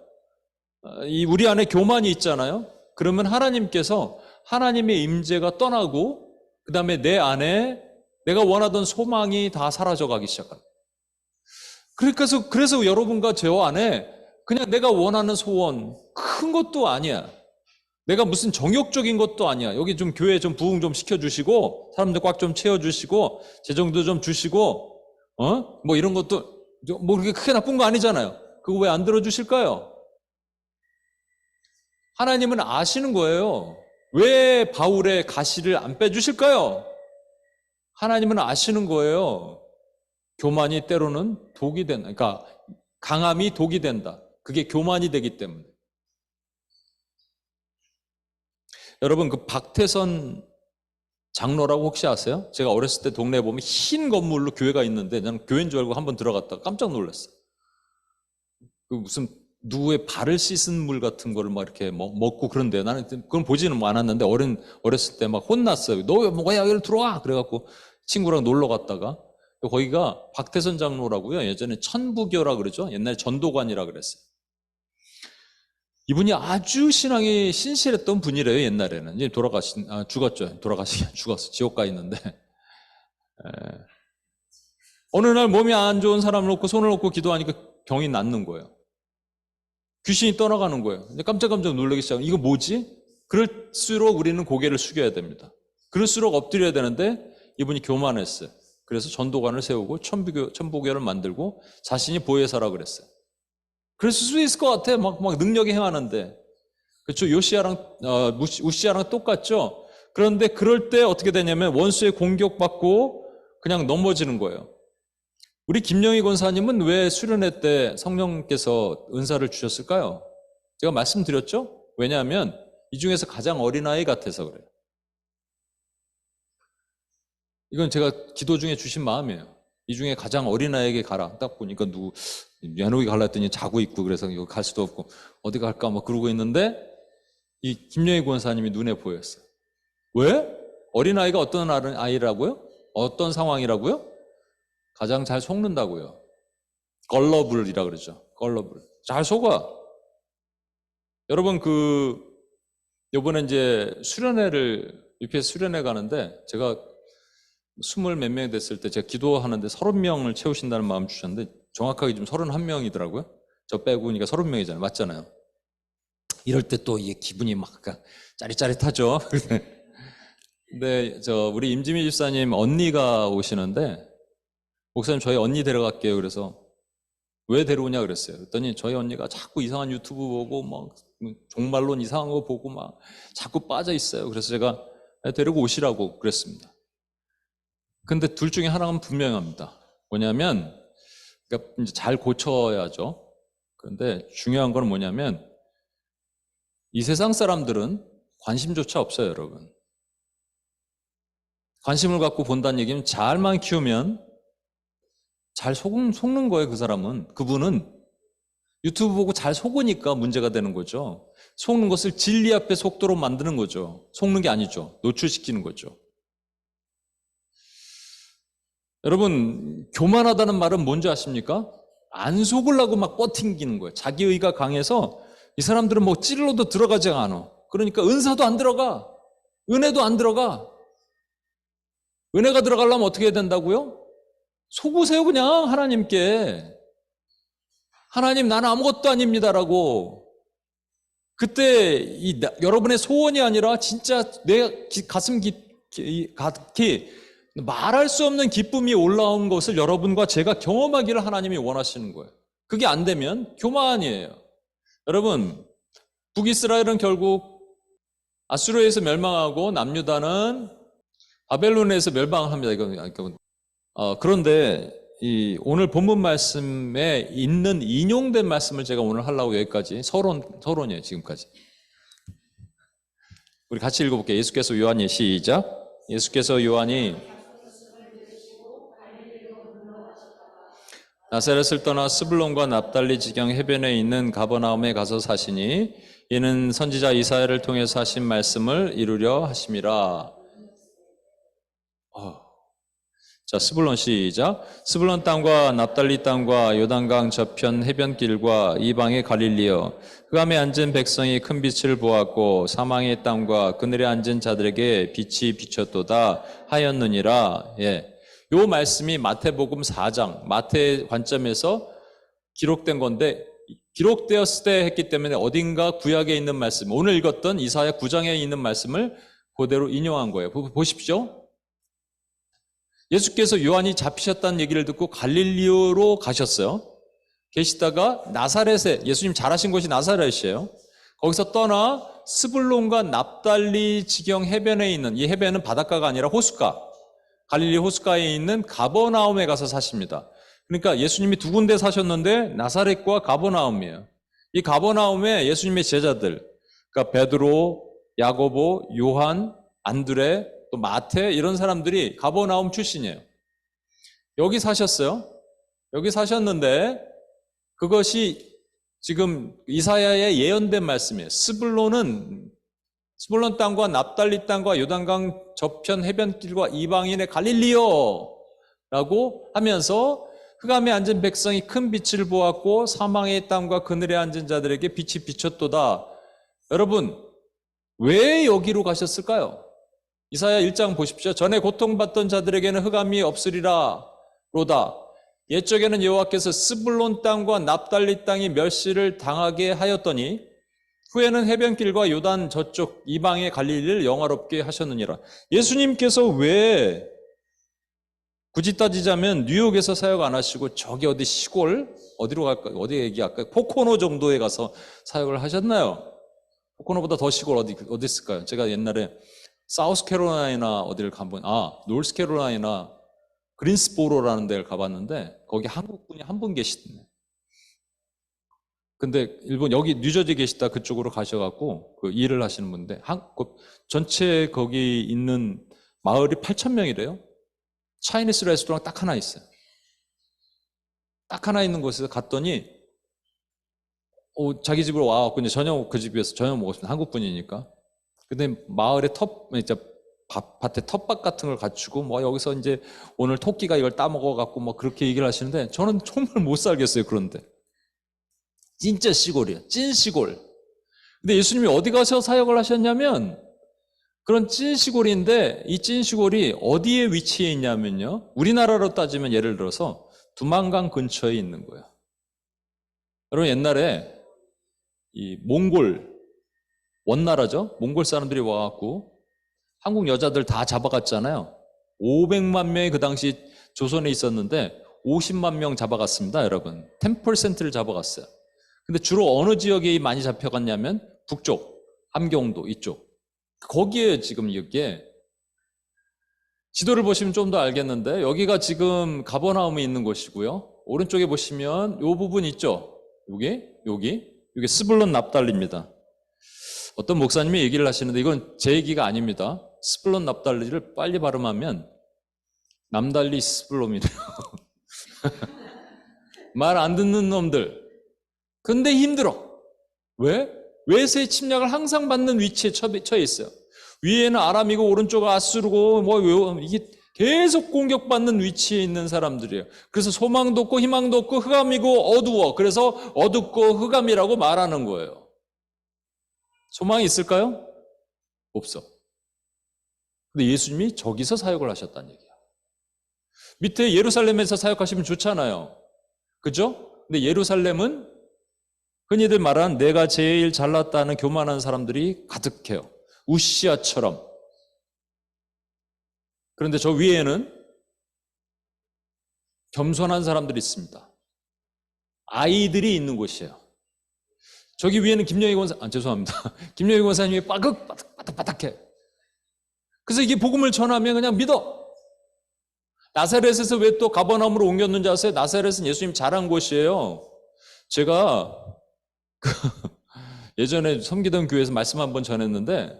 우리 안에 교만이 있잖아요. 그러면 하나님께서 하나님의 임재가 떠나고 그 다음에 내 안에 내가 원하던 소망이 다 사라져가기 시작합니다. 그래서 여러분과 저와 안에 그냥 내가 원하는 소원 큰 것도 아니야. 내가 무슨 정욕적인 것도 아니야. 여기 좀 교회 좀 부흥 좀 시켜주시고 사람들 꽉 좀 채워주시고 재정도 좀 주시고 뭐 이런 것도 뭐 그렇게 크게 나쁜 거 아니잖아요. 그거 왜 안 들어주실까요? 하나님은 아시는 거예요. 왜 바울의 가시를 안 빼주실까요? 하나님은 아시는 거예요. 교만이 때로는 독이 된다. 그러니까 강함이 독이 된다. 그게 교만이 되기 때문에. 여러분 그 박태선 장로라고 혹시 아세요? 제가 어렸을 때 동네에 보면 흰 건물로 교회가 있는데 나는 교회인 줄 알고 한번 들어갔다가 깜짝 놀랐어요. 그 무슨 누구의 발을 씻은 물 같은 거를 막 이렇게 먹고 그런데 나는 그건 보지는 않았는데 어렸을 때 막 혼났어요. 너 왜 뭐야 여기로 들어와? 그래갖고 친구랑 놀러 갔다가 거기가 박태선 장로라고요. 예전에 천부교라 그러죠. 옛날에 전도관이라 그랬어요. 이분이 아주 신앙이 신실했던 분이래요. 옛날에는 이제 죽었죠. 죽었어. 지옥 가 있는데 어느 날 몸이 안 좋은 사람을 놓고 손을 놓고 기도하니까 병이 낫는 거예요. 귀신이 떠나가는 거예요. 깜짝깜짝 놀라기 시작해요. 이거 뭐지? 그럴수록 우리는 고개를 숙여야 됩니다. 그럴수록 엎드려야 되는데 이분이 교만했어요. 그래서 전도관을 세우고 천부교를 만들고 자신이 보혜사라 그랬어요. 그랬을 수 있을 것 같아. 막 능력이 행하는데. 그렇죠. 우시야랑 똑같죠. 그런데 그럴 때 어떻게 되냐면 원수의 공격받고 그냥 넘어지는 거예요. 우리 김영희 권사님은 왜 수련회 때 성령께서 은사를 주셨을까요? 제가 말씀드렸죠? 왜냐하면 이 중에서 가장 어린아이 같아서 그래요. 이건 제가 기도 중에 주신 마음이에요. 이 중에 가장 어린아이에게 가라. 딱 보니까 연옥이 갈라 했더니 자고 있고 그래서 이거 갈 수도 없고 어디 갈까 막 그러고 있는데 이 김영희 권사님이 눈에 보였어요. 왜? 어린아이가 어떤 아이라고요? 어떤 상황이라고요? 가장 잘 속는다고요. 걸러블이라 그러죠. 걸러블. 잘 속아. 여러분 요번에 이제 UPS 수련회 가는데 제가 스물 몇 명이 됐을 때 제가 기도하는데 30명을 채우신다는 마음 주셨는데 정확하게 좀 31명이더라고요. 저 빼고 그러니까 30명이잖아요. 맞잖아요. 이럴 때 또 이게 기분이 막 짜릿짜릿하죠. 근데 우리 임지미 집사님 언니가 오시는데 목사님 저희 언니 데려갈게요. 그래서 왜 데려오냐 그랬어요. 그랬더니 저희 언니가 자꾸 이상한 유튜브 보고 막 종말론 이상한 거 보고 막 자꾸 빠져 있어요. 그래서 제가 데리고 오시라고 그랬습니다. 근데 둘 중에 하나는 분명합니다. 뭐냐면 그러니까 이제 잘 고쳐야죠. 그런데 중요한 건 뭐냐면 이 세상 사람들은 관심조차 없어요, 여러분. 관심을 갖고 본다는 얘기는 잘만 키우면 잘 속는 거예요, 그 사람은. 그분은 유튜브 보고 잘 속으니까 문제가 되는 거죠. 속는 것을 진리 앞에 속도록 만드는 거죠. 속는 게 아니죠. 노출시키는 거죠. 여러분, 교만하다는 말은 뭔지 아십니까? 안 속으려고 막 뻗팅기는 거예요. 자기의가 강해서 이 사람들은 뭐 찔러도 들어가지 않아. 그러니까 은사도 안 들어가. 은혜도 안 들어가. 은혜가 들어가려면 어떻게 해야 된다고요? 속으세요 그냥 하나님께. 하나님 나는 아무것도 아닙니다라고. 그때 여러분의 소원이 아니라 진짜 내 가슴 각히 말할 수 없는 기쁨이 올라온 것을 여러분과 제가 경험하기를 하나님이 원하시는 거예요. 그게 안 되면 교만이에요. 여러분, 북이스라엘은 결국 아수르에서 멸망하고 남유다는 바벨론에서 멸망합니다. 그런데 오늘 본문 말씀에 있는 인용된 말씀을 제가 오늘 하려고 여기까지 서론이에요. 지금까지. 우리 같이 읽어볼게요. 예수께서 요한이 시작. 예수께서 요한이 나사렛을 떠나 스불론과 납달리 지경 해변에 있는 가버나움에 가서 사시니 이는 선지자 이사야를 통해서 하신 말씀을 이루려 하심이라. 자, 스불론 시작. 스불론 땅과 납달리 땅과 요단강 저편 해변길과 이방의 갈릴리여, 흑암에 앉은 백성이 큰 빛을 보았고 사망의 땅과 그늘에 앉은 자들에게 빛이 비쳤도다 하였느니라. 예. 요 말씀이 마태복음 4장, 마태의 관점에서 기록된 건데 기록되었을 때 했기 때문에 어딘가 구약에 있는 말씀, 오늘 읽었던 이사야 9장에 있는 말씀을 그대로 인용한 거예요. 보십시오. 예수께서 요한이 잡히셨다는 얘기를 듣고 갈릴리오로 가셨어요. 계시다가 나사렛에, 예수님 자라신 곳이 나사렛이에요. 거기서 떠나 스불론과 납달리 지경 해변에 있는, 이 해변은 바닷가가 아니라 호숫가, 갈릴리 호숫가에 있는 가버나움에 가서 사십니다. 그러니까 예수님이 두 군데 사셨는데 나사렛과 가버나움이에요. 이 가버나움에 예수님의 제자들, 그러니까 베드로, 야고보, 요한, 안드레, 또 마태 이런 사람들이 가버나움 출신이에요. 여기 사셨어요. 여기 사셨는데 그것이 지금 이사야의 예언된 말씀이에요. 스불론 땅과 납달리 땅과 요단강 저편 해변길과 이방인의 갈릴리요라고 하면서 흑암에 앉은 백성이 큰 빛을 보았고 사망의 땅과 그늘에 앉은 자들에게 빛이 비쳤도다. 여러분, 왜 여기로 가셨을까요? 이사야 1장 보십시오. 전에 고통받던 자들에게는 흑암이 없으리라 로다. 옛적에는 여호와께서 스불론 땅과 납달리 땅이 멸시를 당하게 하였더니 후에는 해변길과 요단 저쪽 이방의 갈릴리를 영화롭게 하셨느니라. 예수님께서 왜 굳이 따지자면 뉴욕에서 사역 안 하시고 저기 어디 시골 어디로 갈까요? 어디 얘기할까요? 포코노 정도에 가서 사역을 하셨나요? 포코노보다 더 시골 어디 있을까요? 제가 옛날에 사우스캐롤라이나 어디를 가본 노스캐롤라이나 그린스보로라는 데를 가봤는데 거기 한국분이 한 분 계시던데. 근데 일본 여기 뉴저지 계시다 그쪽으로 가셔갖고 그 일을 하시는 분인데 전체 거기 있는 마을이 8,000명이래요. 차이니스 레스토랑 딱 하나 있어요. 딱 하나 있는 곳에서 갔더니 자기 집으로 와갖고 이제 저녁 그 집에서 저녁 먹었습니다. 한국분이니까. 근데 마을에 밭에 텃밭 같은 걸 갖추고 뭐 여기서 이제 오늘 토끼가 이걸 따먹어갖고 뭐 그렇게 얘기를 하시는데 저는 정말 못 살겠어요. 그런데 진짜 시골이에요. 찐 시골. 근데 예수님이 어디 가서 사역을 하셨냐면 그런 찐 시골인데 이 찐 시골이 어디에 위치해 있냐면요. 우리나라로 따지면 예를 들어서 두만강 근처에 있는 거예요. 여러분 옛날에 이 몽골 원나라죠. 몽골 사람들이 와갖고 한국 여자들 다 잡아갔잖아요. 500만 명이 그 당시 조선에 있었는데 50만 명 잡아갔습니다, 여러분. 10%를 잡아갔어요. 근데 주로 어느 지역에 많이 잡혀갔냐면 북쪽, 함경도 이쪽. 거기에 지금 여기에 지도를 보시면 좀 더 알겠는데 여기가 지금 가버나움이 있는 곳이고요. 오른쪽에 보시면 이 부분 있죠? 여기 스불론 납달리입니다. 어떤 목사님이 얘기를 하시는데 이건 제 얘기가 아닙니다. 스불론 납달리를 빨리 발음하면 남달리 스불롬이래요. 말 안 듣는 놈들. 근데 힘들어. 왜? 외세의 침략을 항상 받는 위치에 처해 있어요. 위에는 아람이고 오른쪽 아수르고 이게 계속 공격받는 위치에 있는 사람들이에요. 그래서 소망도 없고 희망도 없고 흑암이고 어두워. 그래서 어둡고 흑암이라고 말하는 거예요. 소망이 있을까요? 없어. 근데 예수님이 저기서 사역을 하셨다는 얘기야. 밑에 예루살렘에서 사역하시면 좋잖아요. 그죠? 근데 예루살렘은 흔히들 말하는 내가 제일 잘났다는 교만한 사람들이 가득해요. 우시아처럼. 그런데 저 위에는 겸손한 사람들이 있습니다. 아이들이 있는 곳이에요. 저기 위에는 김영희 권사, 죄송합니다. 김영희 권사님이 빠득빠득해. 그래서 이게 복음을 전하면 그냥 믿어. 나사렛에서 왜 또 가버나움으로 옮겼는지 아세요? 나사렛은 예수님 자란 곳이에요. 제가 예전에 섬기던 교회에서 말씀 한번 전했는데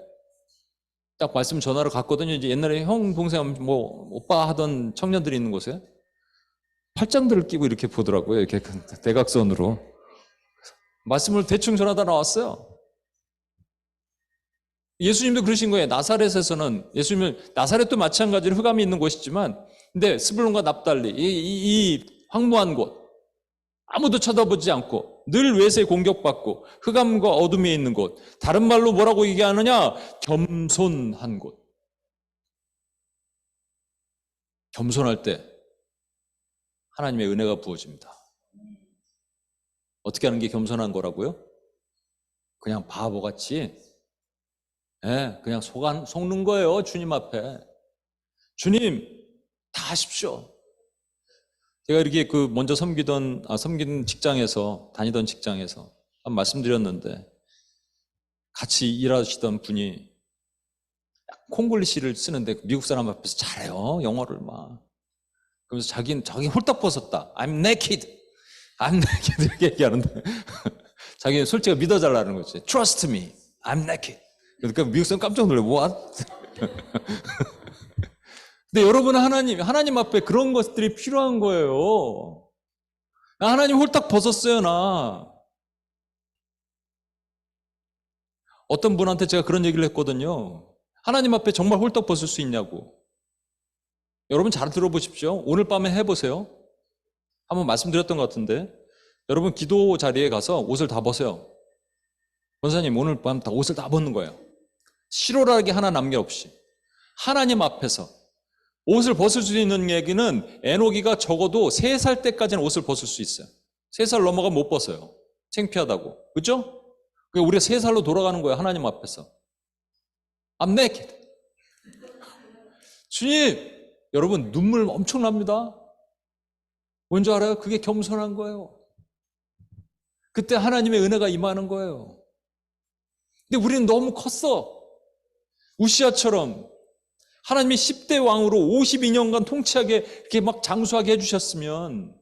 딱 말씀 전하러 갔거든요. 이제 옛날에 형, 동생, 오빠 하던 청년들이 있는 곳에 팔짱들을 끼고 이렇게 보더라고요. 이렇게 대각선으로. 말씀을 대충 전하다 나왔어요. 예수님도 그러신 거예요. 나사렛에서는 예수님은 나사렛도 마찬가지로 흑암이 있는 곳이지만 근데 스불론과 납달리 이 황무한 곳 아무도 쳐다보지 않고 늘 외세에 공격받고 흑암과 어둠에 있는 곳 다른 말로 뭐라고 얘기하느냐? 겸손한 곳. 겸손할 때 하나님의 은혜가 부어집니다. 어떻게 하는 게 겸손한 거라고요? 그냥 바보같이 그냥 속는 거예요. 주님 앞에. 주님 다 하십시오. 제가 이렇게 먼저 섬기던 직장에서 다니던 직장에서 한 말씀드렸는데 같이 일하시던 분이 콩글리시를 쓰는데 미국 사람 앞에서 잘해요. 영어를 막. 그러면서 자기 홀딱 벗었다. I'm naked. 이렇게 얘기하는데 자기는 솔직히 믿어달라는 거지. Trust me. I'm naked. 그러니까 미국 사람 깜짝 놀래. What? 근데 여러분 하나님 앞에 그런 것들이 필요한 거예요. 나 하나님 홀딱 벗었어요, 나. 어떤 분한테 제가 그런 얘기를 했거든요. 하나님 앞에 정말 홀딱 벗을 수 있냐고. 여러분 잘 들어보십시오. 오늘 밤에 해보세요. 한번 말씀드렸던 것 같은데 여러분 기도 자리에 가서 옷을 다 벗어요. 권사님 오늘 밤 다 옷을 다 벗는 거예요. 실오라기 하나 남겨없이. 하나님 앞에서 옷을 벗을 수 있는 얘기는 에녹이가 적어도 3살 때까지는 옷을 벗을 수 있어요. 3살 넘어가면 못 벗어요. 창피하다고. 그렇죠? 그러니까 우리가 3살로 돌아가는 거예요. 하나님 앞에서. I'm naked. 주님, 여러분 눈물 엄청납니다. 뭔지 알아요? 그게 겸손한 거예요. 그때 하나님의 은혜가 임하는 거예요. 근데 우리는 너무 컸어. 우시아처럼 하나님이 10대 왕으로 52년간 통치하게 이렇게 막 장수하게 해주셨으면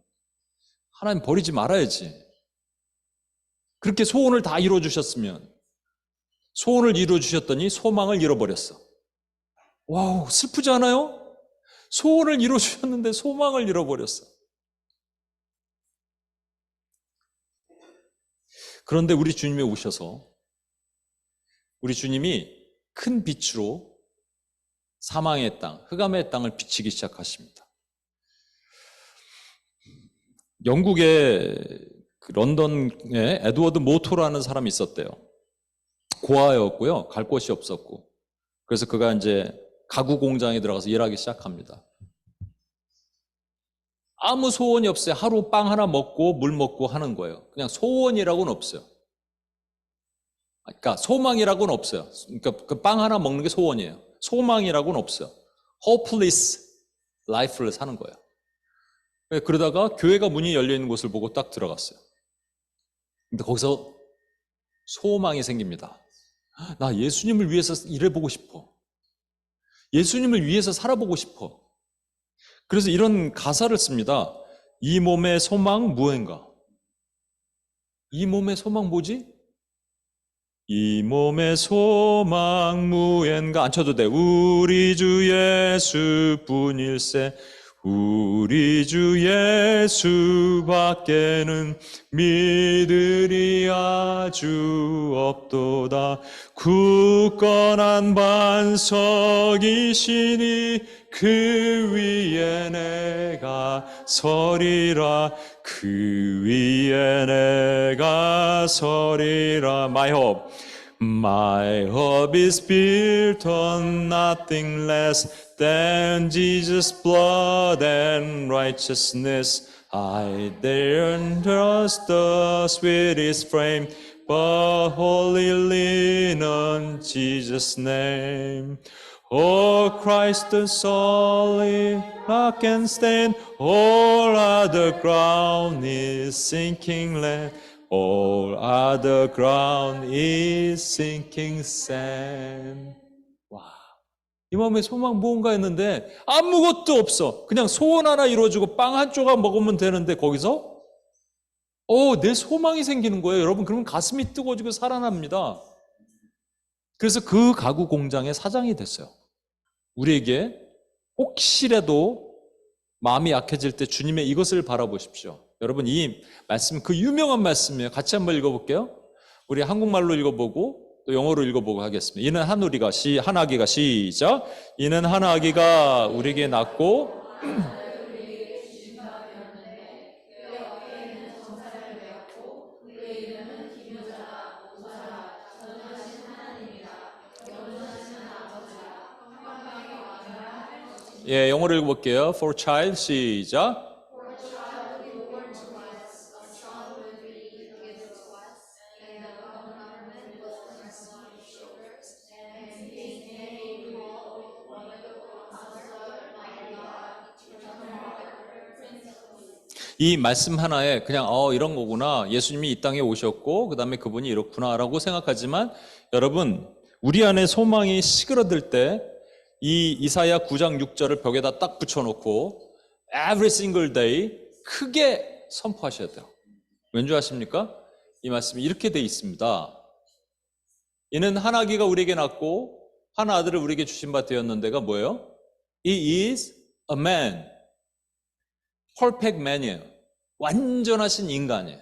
하나님 버리지 말아야지. 그렇게 소원을 다 이루어주셨으면 소원을 이루어주셨더니 소망을 잃어버렸어. 와우, 슬프지 않아요? 소원을 이루어주셨는데 소망을 잃어버렸어. 그런데 우리 주님이 오셔서 우리 주님이 큰 빛으로 사망의 땅, 흑암의 땅을 비치기 시작하십니다. 영국의 런던에 에드워드 모토라는 사람이 있었대요. 고아였고요. 갈 곳이 없었고. 그래서 그가 이제 가구 공장에 들어가서 일하기 시작합니다. 아무 소원이 없어요. 하루 빵 하나 먹고 물 먹고 하는 거예요. 그냥 소원이라고는 없어요. 그러니까 소망이라고는 없어요. 그러니까 그 빵 하나 먹는 게 소원이에요. 소망이라고는 없어요. hopeless life를 사는 거예요. 그러다가 교회가 문이 열려 있는 곳을 보고 딱 들어갔어요. 근데 거기서 소망이 생깁니다. 나 예수님을 위해서 일해보고 싶어. 예수님을 위해서 살아보고 싶어. 그래서 이런 가사를 씁니다. 이 몸의 소망 무엇인가? 이 몸의 소망 뭐지? 이 몸의 소망 무엇인가? 안 쳐도 돼. 우리 주 예수뿐일세. 우리 주 예수밖에는 믿으리 아주 없도다. 굳건한 반석이시니 그 위에 내가 서리라. 그 위에 내가 서리라. My hope. My hope is built on nothing less than Jesus' blood and righteousness. I dare trust the sweetest frame, but wholly lean on Jesus' name. O Christ the solid rock and stand, all other ground is sinking land. All other ground is sinking sand. 와, 이 마음에 소망 무언가 했는데 아무것도 없어. 그냥 소원 하나 이루어지고 빵 한 조각 먹으면 되는데 거기서 내 소망이 생기는 거예요. 여러분, 그러면 가슴이 뜨거워지고 살아납니다. 그래서 그 가구 공장의 사장이 됐어요. 우리에게 혹시라도 마음이 약해질 때 주님의 이것을 바라보십시오. 여러분, 이 말씀, 그 유명한 말씀이에요. 같이 한번 읽어볼게요. 우리 한국말로 읽어보고 또 영어로 읽어보고 하겠습니다. 이는 한아기가 시작. 이는 한아기가 우리에게 낳고 영어로 읽어볼게요. For child 시작. 이 말씀 하나에 그냥 이런 거구나. 예수님이 이 땅에 오셨고 그 다음에 그분이 이렇구나라고 생각하지만 여러분, 우리 안에 소망이 시그러들 때 이 이사야 9장 6절을 벽에다 딱 붙여놓고 every single day 크게 선포하셔야 돼요. 왠지 아십니까? 이 말씀이 이렇게 돼 있습니다. 이는 한 아기가 우리에게 낳고 한 아들을 우리에게 주신 바 되었는데가 뭐예요? He is a man. perfect man이에요. 완전하신 인간이에요.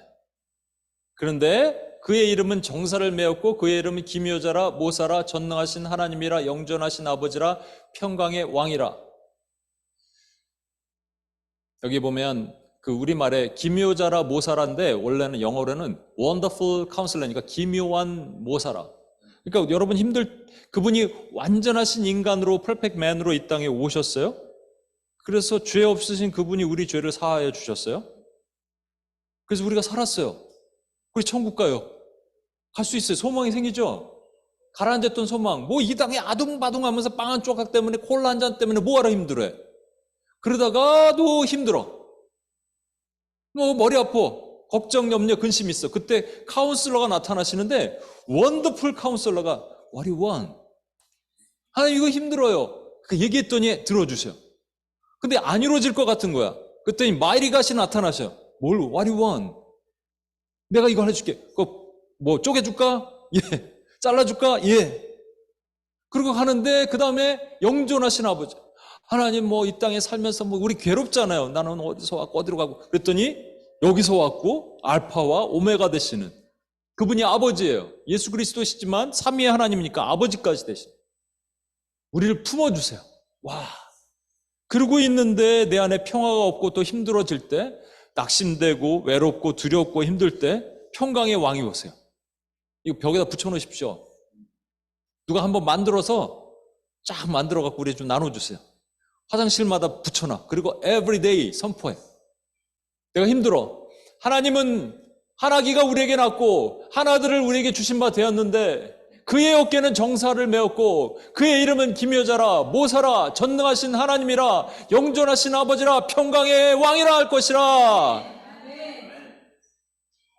그런데 그의 이름은 정사를 메었고 그의 이름은 기묘자라 모사라 전능하신 하나님이라 영존하신 아버지라 평강의 왕이라. 여기 보면 그 우리말에 기묘자라 모사라인데 원래는 영어로는 wonderful counselor니까 기묘한 모사라. 그러니까 여러분 그분이 완전하신 인간으로 perfect man으로 이 땅에 오셨어요. 그래서 죄 없으신 그분이 우리 죄를 사하여 주셨어요. 그래서 우리가 살았어요. 우리 천국 가요. 갈 수 있어요. 소망이 생기죠? 가라앉았던 소망. 이 땅에 아둥바둥하면서 빵 한 조각 때문에 콜라 한 잔 때문에 뭐하러 힘들어해? 그러다가도 힘들어. 머리 아파. 걱정, 염려, 근심 있어. 그때 카운슬러가 나타나시는데 원더풀 카운슬러가 What do you want? 하나님 이거 힘들어요. 얘기했더니 들어주세요. 근데 안 이루어질 것 같은 거야. 그랬더니 마이리갓이 나타나셔. 뭘 What do you want? 내가 이거 해줄게. 쪼개줄까? 예. 잘라줄까? 예. 그리고 가는데 그 다음에 영존하신 아버지. 하나님 이 땅에 살면서 우리 괴롭잖아요. 나는 어디서 왔고 어디로 가고. 그랬더니 여기서 왔고 알파와 오메가 되시는 그분이 아버지예요. 예수 그리스도시지만 삼위의 하나님이니까 아버지까지 되신. 우리를 품어주세요. 와. 그러고 있는데 내 안에 평화가 없고 또 힘들어질 때 낙심되고 외롭고 두렵고 힘들 때 평강의 왕이 오세요. 이거 벽에다 붙여놓으십시오. 누가 한번 만들어서 쫙 만들어 갖고 우리 좀 나눠주세요. 화장실마다 붙여놔. 그리고 everyday 선포해. 내가 힘들어. 하나님은 하나기가 우리에게 낳고 하나들을 우리에게 주신 바 되었는데 그의 어깨는 정사를 메었고 그의 이름은 기묘자라 모사라 전능하신 하나님이라 영존하신 아버지라 평강의 왕이라 할 것이라.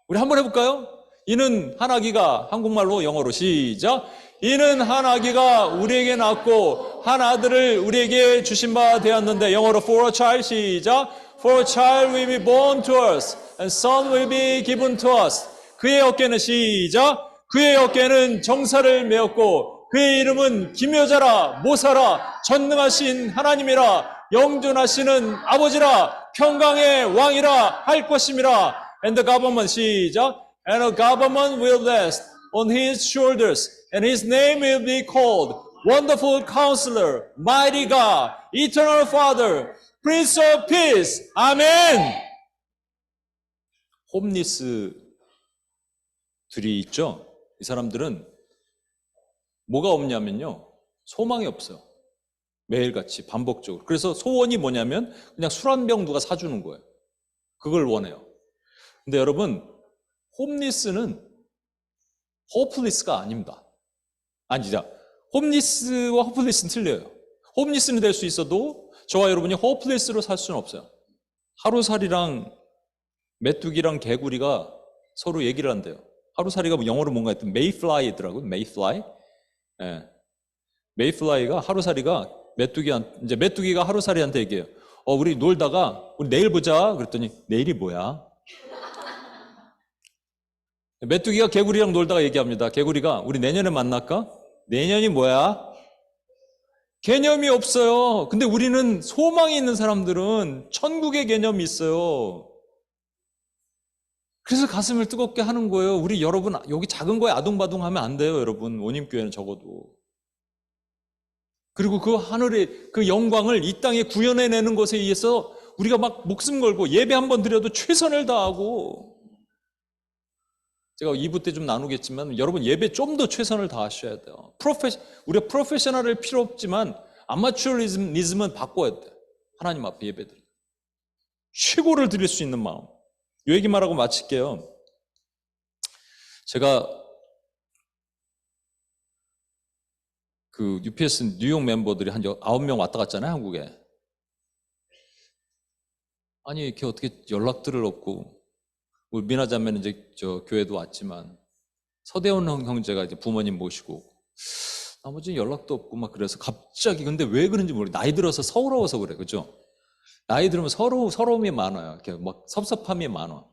우리 한번 해볼까요? 이는 하나기가 한국말로 영어로 시작. 이는 하나기가 우리에게 낳고 한 아들을 우리에게 주신 바 되었는데 영어로 for a child 시작. For a child will be born to us and son will be given to us. 그의 어깨는 시작. 그의 어깨는 정사를 메었고 그의 이름은 기묘자라 모사라 전능하신 하나님이라 영존하시는 아버지라 평강의 왕이라 할 것임이라. And the government 시작. And the government will rest on his shoulders and his name will be called Wonderful Counselor, Mighty God, Eternal Father, Prince of Peace. 아멘. 홈리스들이 있죠. 이 사람들은 뭐가 없냐면요. 소망이 없어요. 매일같이 반복적으로. 그래서 소원이 뭐냐면 그냥 술 한 병 누가 사주는 거예요. 그걸 원해요. 근데 여러분, 홈리스는 호플리스가 아닙니다. 아니자. 홈리스와 호플리스는 틀려요. 홈리스는 될 수 있어도 저와 여러분이 호플리스로 살 수는 없어요. 하루살이랑 메뚜기랑 개구리가 서로 얘기를 한대요. 하루살이가 영어로 뭔가 했던 메이플라이더라고요. 메이플라이. 예. 메이플라이가 하루살이가 메뚜기가 하루살이한테 얘기해요. 우리 놀다가 우리 내일 보자. 그랬더니 내일이 뭐야? 메뚜기가 개구리랑 놀다가 얘기합니다. 개구리가 우리 내년에 만날까? 내년이 뭐야? 개념이 없어요. 근데 우리는 소망이 있는 사람들은 천국의 개념이 있어요. 그래서 가슴을 뜨겁게 하는 거예요. 우리 여러분 여기 작은 거에 아둥바둥 하면 안 돼요. 여러분 원님교회는 적어도. 그리고 그 하늘의 그 영광을 이 땅에 구현해내는 것에 의해서 우리가 막 목숨 걸고 예배 한번 드려도 최선을 다하고, 제가 2부 때 좀 나누겠지만 여러분 예배 좀 더 최선을 다하셔야 돼요. 우리가 프로페셔널을 필요 없지만 아마추어리즘은 바꿔야 돼요. 하나님 앞에 예배 드릴 때 최고를 드릴 수 있는 마음. 이 얘기 말하고 마칠게요. 제가 그 UPS 뉴욕 멤버들이 한 9명 왔다 갔잖아요, 한국에. 아니 이렇게 어떻게 연락들을 없고, 우리 미나자매는 이제 저 교회도 왔지만 서대원 형제가 이제 부모님 모시고 나머지 연락도 없고 막 그래서 갑자기, 근데 왜 그런지 모르겠어요. 나이 들어서 서러워서 그래, 그죠? 나이 들으면 서러움이 많아요. 이렇게 막 섭섭함이 많아.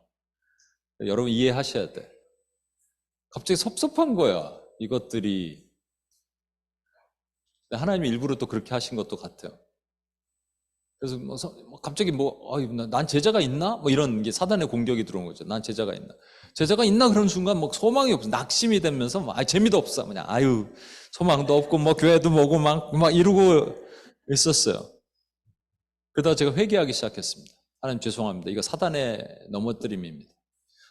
여러분 이해하셔야 돼. 갑자기 섭섭한 거야, 이것들이. 하나님이 일부러 또 그렇게 하신 것도 같아요. 그래서 갑자기 난 제자가 있나? 뭐 이런 게 사단의 공격이 들어온 거죠. 난 제자가 있나? 제자가 있나? 그런 순간 막 소망이 없어. 낙심이 되면서 재미도 없어. 그냥 소망도 없고 뭐 교회도 뭐고 막 이러고 있었어요. 그러다가 제가 회개하기 시작했습니다. 하나님 죄송합니다. 이거 사단의 넘어뜨림입니다.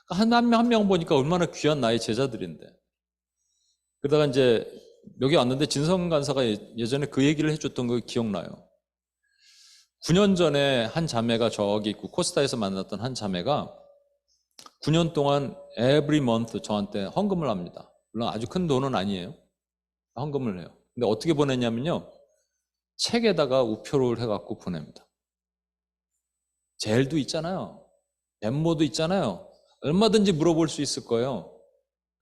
한 명 보니까 얼마나 귀한 나의 제자들인데. 그러다가 이제 여기 왔는데 진성 간사가 예전에 그 얘기를 해줬던 거 기억나요. 9년 전에 한 자매가 저기 있고 코스타에서 만났던 한 자매가 9년 동안 every month 저한테 헌금을 합니다. 물론 아주 큰 돈은 아니에요. 헌금을 해요. 근데 어떻게 보냈냐면요. 책에다가 우표를 해갖고 보냅니다. 젤도 있잖아요. 벤모도 있잖아요. 얼마든지 물어볼 수 있을 거예요.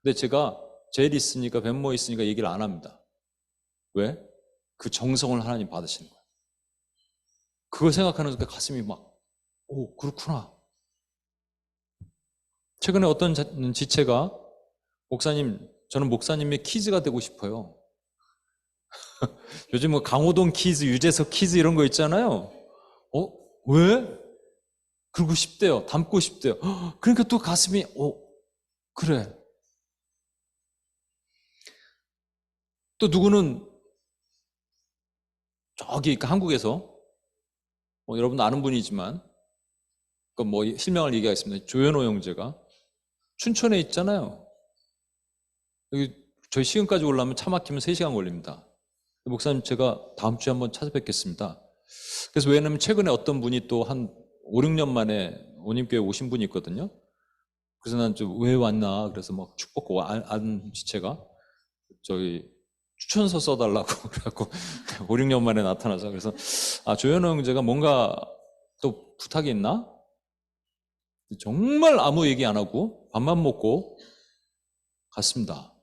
근데 제가 젤 있으니까 벤모 있으니까 얘기를 안 합니다. 왜? 그 정성을 하나님 받으시는 거예요. 그걸 생각하는 순간 가슴이 그렇구나. 최근에 어떤 지체가, 목사님, 저는 목사님의 키즈가 되고 싶어요. 요즘 강호동 키즈, 유재석 키즈 이런 거 있잖아요. 왜? 그러고 싶대요. 닮고 싶대요. 그러니까 또 가슴이, 그래. 또 누구는 저기 한국에서, 여러분 아는 분이지만, 실명을 얘기하겠습니다. 조현호 형제가 춘천에 있잖아요. 여기 저희 시흥까지 올라오면 차 막히면 3시간 걸립니다. 목사님 제가 다음 주에 한번 찾아뵙겠습니다. 그래서 왜냐면 최근에 어떤 분이 또 한 5, 6년 만에 원님교회 오신 분이 있거든요. 그래서 난 좀 왜 왔나 그래서 막 축복 안 지체가 저기 추천서 써달라고 그래갖고 5, 6년 만에 나타나서 그래서 조현우 형제가 뭔가 또 부탁이 있나? 정말 아무 얘기 안 하고 밥만 먹고 갔습니다.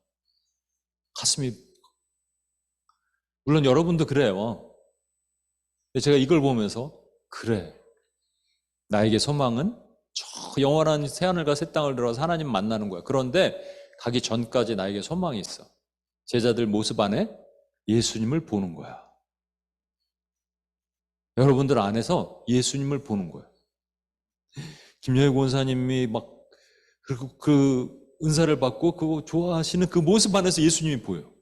가슴이 물론 여러분도 그래요. 근데 제가 이걸 보면서 그래 나에게 소망은 저 영원한 새하늘과 새 땅을 들어서 하나님 만나는 거야. 그런데 가기 전까지 나에게 소망이 있어. 제자들 모습 안에 예수님을 보는 거야. 여러분들 안에서 예수님을 보는 거야. 김여희 권사님이 막 그리고 그 은사를 받고 그거 좋아하시는 그 모습 안에서 예수님이 보여.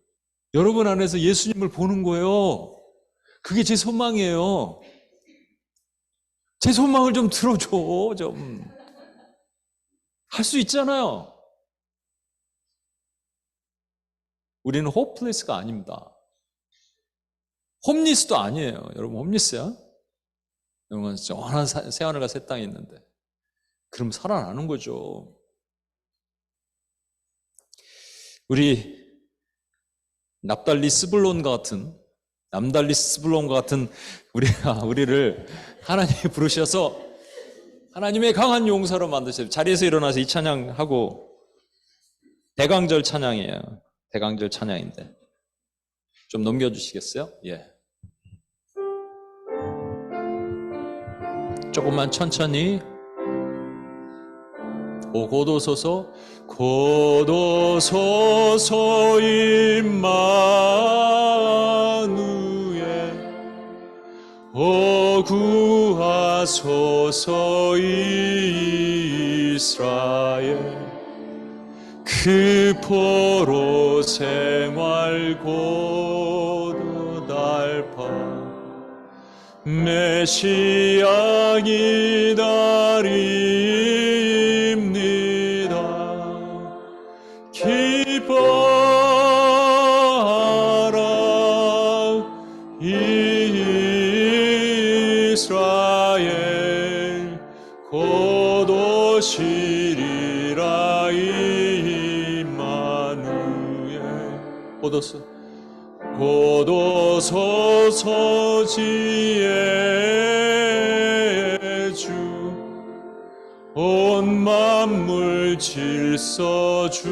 여러분 안에서 예수님을 보는 거예요. 그게 제 소망이에요. 제 소망을 좀 들어줘. 좀 할 수 있잖아요. 우리는 호플리스가 아닙니다. 홈리스도 아니에요. 여러분 홈리스야? 여러분 영원한 새하늘과 새 땅이 있는데 그럼 살아나는 거죠. 우리 남달리 스불론과 같은 우리를 하나님이 부르셔서 하나님의 강한 용사로 만드셔요. 자리에서 일어나서 이 찬양하고 대강절 찬양이에요. 대강절 찬양인데 좀 넘겨주시겠어요? 예. 조금만 천천히. 고도소서 임마누엘 오 구하소서 이스라엘 그 포로 생활 곧 달파 메시아 기다립니다. 기뻐하라 이스라엘 곧 오시리라 임마누엘 고도소서 지혜 주 온 만물 질서 주시고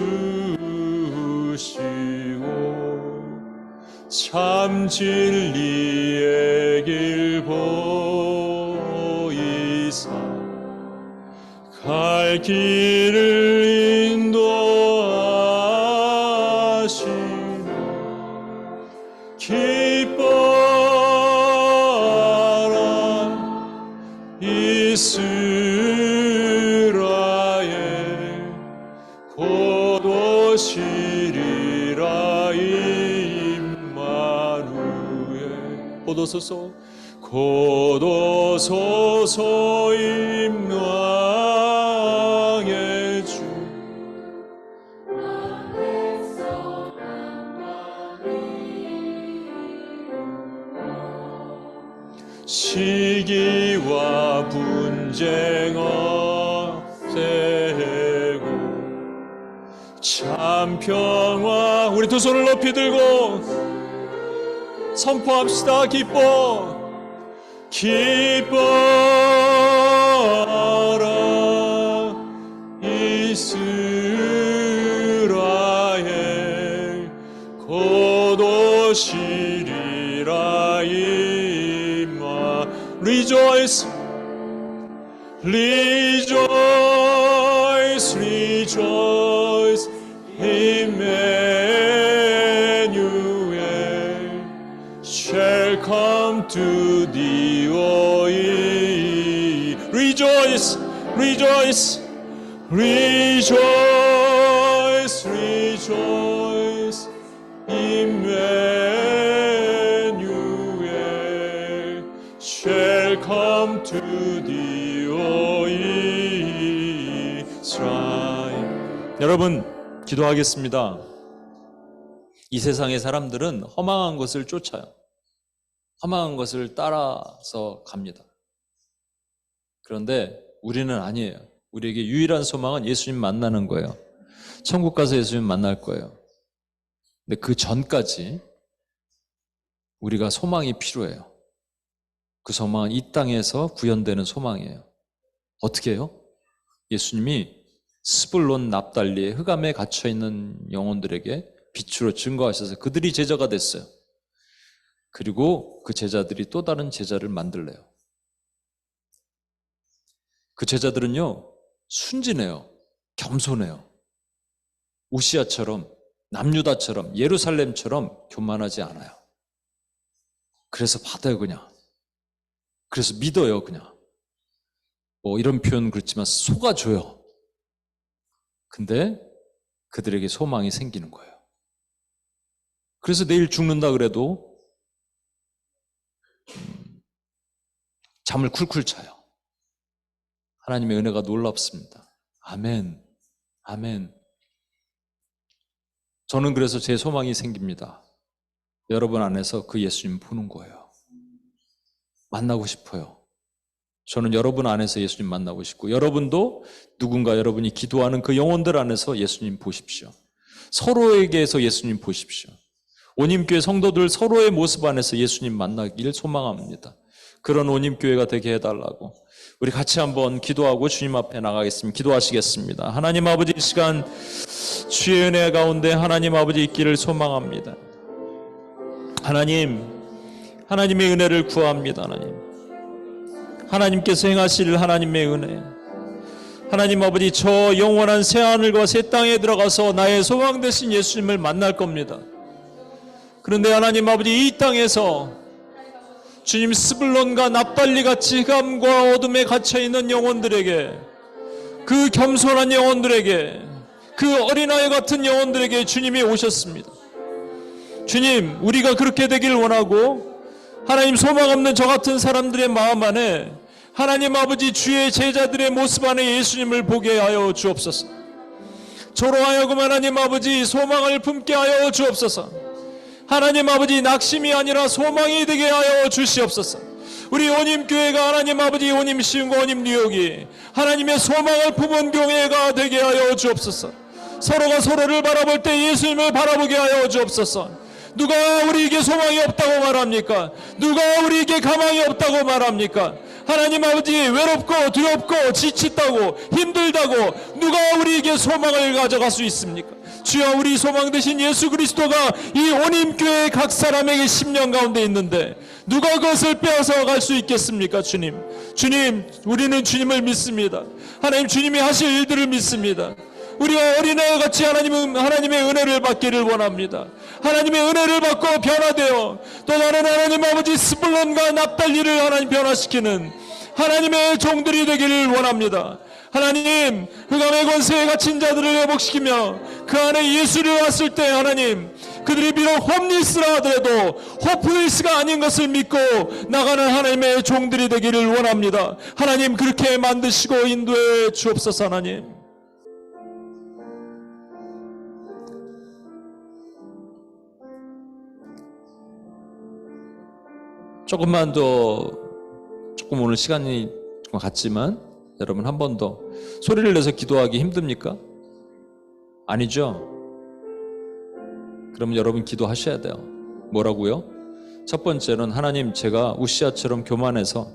참 진리의 길 보이사 갈 길을 인도하시니 기뻐하라 이스라엘 곧 오시리라 임마누엘 고도소서 임왕의 주 시기와 분쟁 없애고 참 평화 우리 두 손을 높이 들고 선포합시다. 기뻐하라 이스라엘 곧 오시리라 임마 Rejoice Rejoice Rejoice Emmanuel shall come to thee O Rejoice Rejoice Rejoice Rejoice Emmanuel shall come to thee O Israel. 여러분 기도하겠습니다. 이 세상의 사람들은 허망한 것을 쫓아요. 허망한 것을 따라서 갑니다. 그런데 우리는 아니에요. 우리에게 유일한 소망은 예수님 만나는 거예요. 천국 가서 예수님 만날 거예요. 근데 그 전까지 우리가 소망이 필요해요. 그 소망은 이 땅에서 구현되는 소망이에요. 어떻게 해요? 예수님이 스불론 납달리의 흑암에 갇혀있는 영혼들에게 빛으로 증거하셔서 그들이 제자가 됐어요. 그리고 그 제자들이 또 다른 제자를 만들래요. 그 제자들은요, 순진해요. 겸손해요. 우시아처럼, 남유다처럼, 예루살렘처럼 교만하지 않아요. 그래서 받아요, 그냥. 그래서 믿어요, 그냥. 뭐 이런 표현 그렇지만 속아줘요. 근데 그들에게 소망이 생기는 거예요. 그래서 내일 죽는다 그래도 잠을 쿨쿨 자요. 하나님의 은혜가 놀랍습니다. 아멘. 아멘. 저는 그래서 제 소망이 생깁니다. 여러분 안에서 그 예수님 보는 거예요. 만나고 싶어요. 저는 여러분 안에서 예수님 만나고 싶고, 여러분도 누군가 여러분이 기도하는 그 영혼들 안에서 예수님 보십시오. 서로에게서 예수님 보십시오. 온임교회 성도들 서로의 모습 안에서 예수님 만나길 소망합니다. 그런 온임교회가 되게 해달라고 우리 같이 한번 기도하고 주님 앞에 나가겠습니다. 기도하시겠습니다. 하나님 아버지, 이 시간 주의 은혜 가운데 하나님 아버지 있기를 소망합니다. 하나님의 은혜를 구합니다. 하나님께서 행하실 하나님의 은혜, 하나님 아버지, 저 영원한 새하늘과 새 땅에 들어가서 나의 소망 되신 예수님을 만날 겁니다. 그런데 하나님 아버지, 이 땅에서 주님 스불론과 납달리같이 흑암과 어둠에 갇혀있는 영혼들에게, 그 겸손한 영혼들에게, 그 어린아이 같은 영혼들에게 주님이 오셨습니다. 주님, 우리가 그렇게 되길 원하고, 하나님 소망 없는 저 같은 사람들의 마음 안에 하나님 아버지 주의 제자들의 모습 안에 예수님을 보게 하여 주옵소서. 저로 하여금 하나님 아버지 소망을 품게 하여 주옵소서. 하나님 아버지 낙심이 아니라 소망이 되게 하여 주시옵소서. 우리 온임교회가 하나님 아버지 온임시흥과 온임뉴욕이 하나님의 소망을 품은 교회가 되게 하여 주옵소서. 서로가 서로를 바라볼 때 예수님을 바라보게 하여 주옵소서. 누가 우리에게 소망이 없다고 말합니까? 누가 우리에게 가망이 없다고 말합니까? 하나님 아버지, 외롭고 두렵고 지치다고 힘들다고 누가 우리에게 소망을 가져갈 수 있습니까? 주여, 우리 소망 되신 예수 그리스도가 이 온임교회 각 사람에게 심령 가운데 있는데 누가 그것을 빼앗아 갈 수 있겠습니까? 주님, 우리는 주님을 믿습니다. 하나님, 주님이 하실 일들을 믿습니다. 우리가 어린아이와 같이 하나님의 은혜를 받기를 원합니다. 하나님의 은혜를 받고 변화되어 또 다른 하나님 아버지 스불론과 납달리를 하나님 변화시키는 하나님의 종들이 되기를 원합니다. 하나님, 흑암의 권세에 갇힌 자들을 회복시키며 그 안에 예수를 왔을 때 하나님, 그들이 비록 홈리스라 하더라도 호프리스가 아닌 것을 믿고 나가는 하나님의 종들이 되기를 원합니다. 하나님, 그렇게 만드시고 인도해 주옵소서. 하나님, 조금 오늘 시간이 조금 갔지만 여러분 한 번 더 소리를 내서 기도하기 힘듭니까? 아니죠? 그러면 여러분 기도하셔야 돼요. 뭐라고요? 첫 번째는 하나님, 제가 우시아처럼 교만해서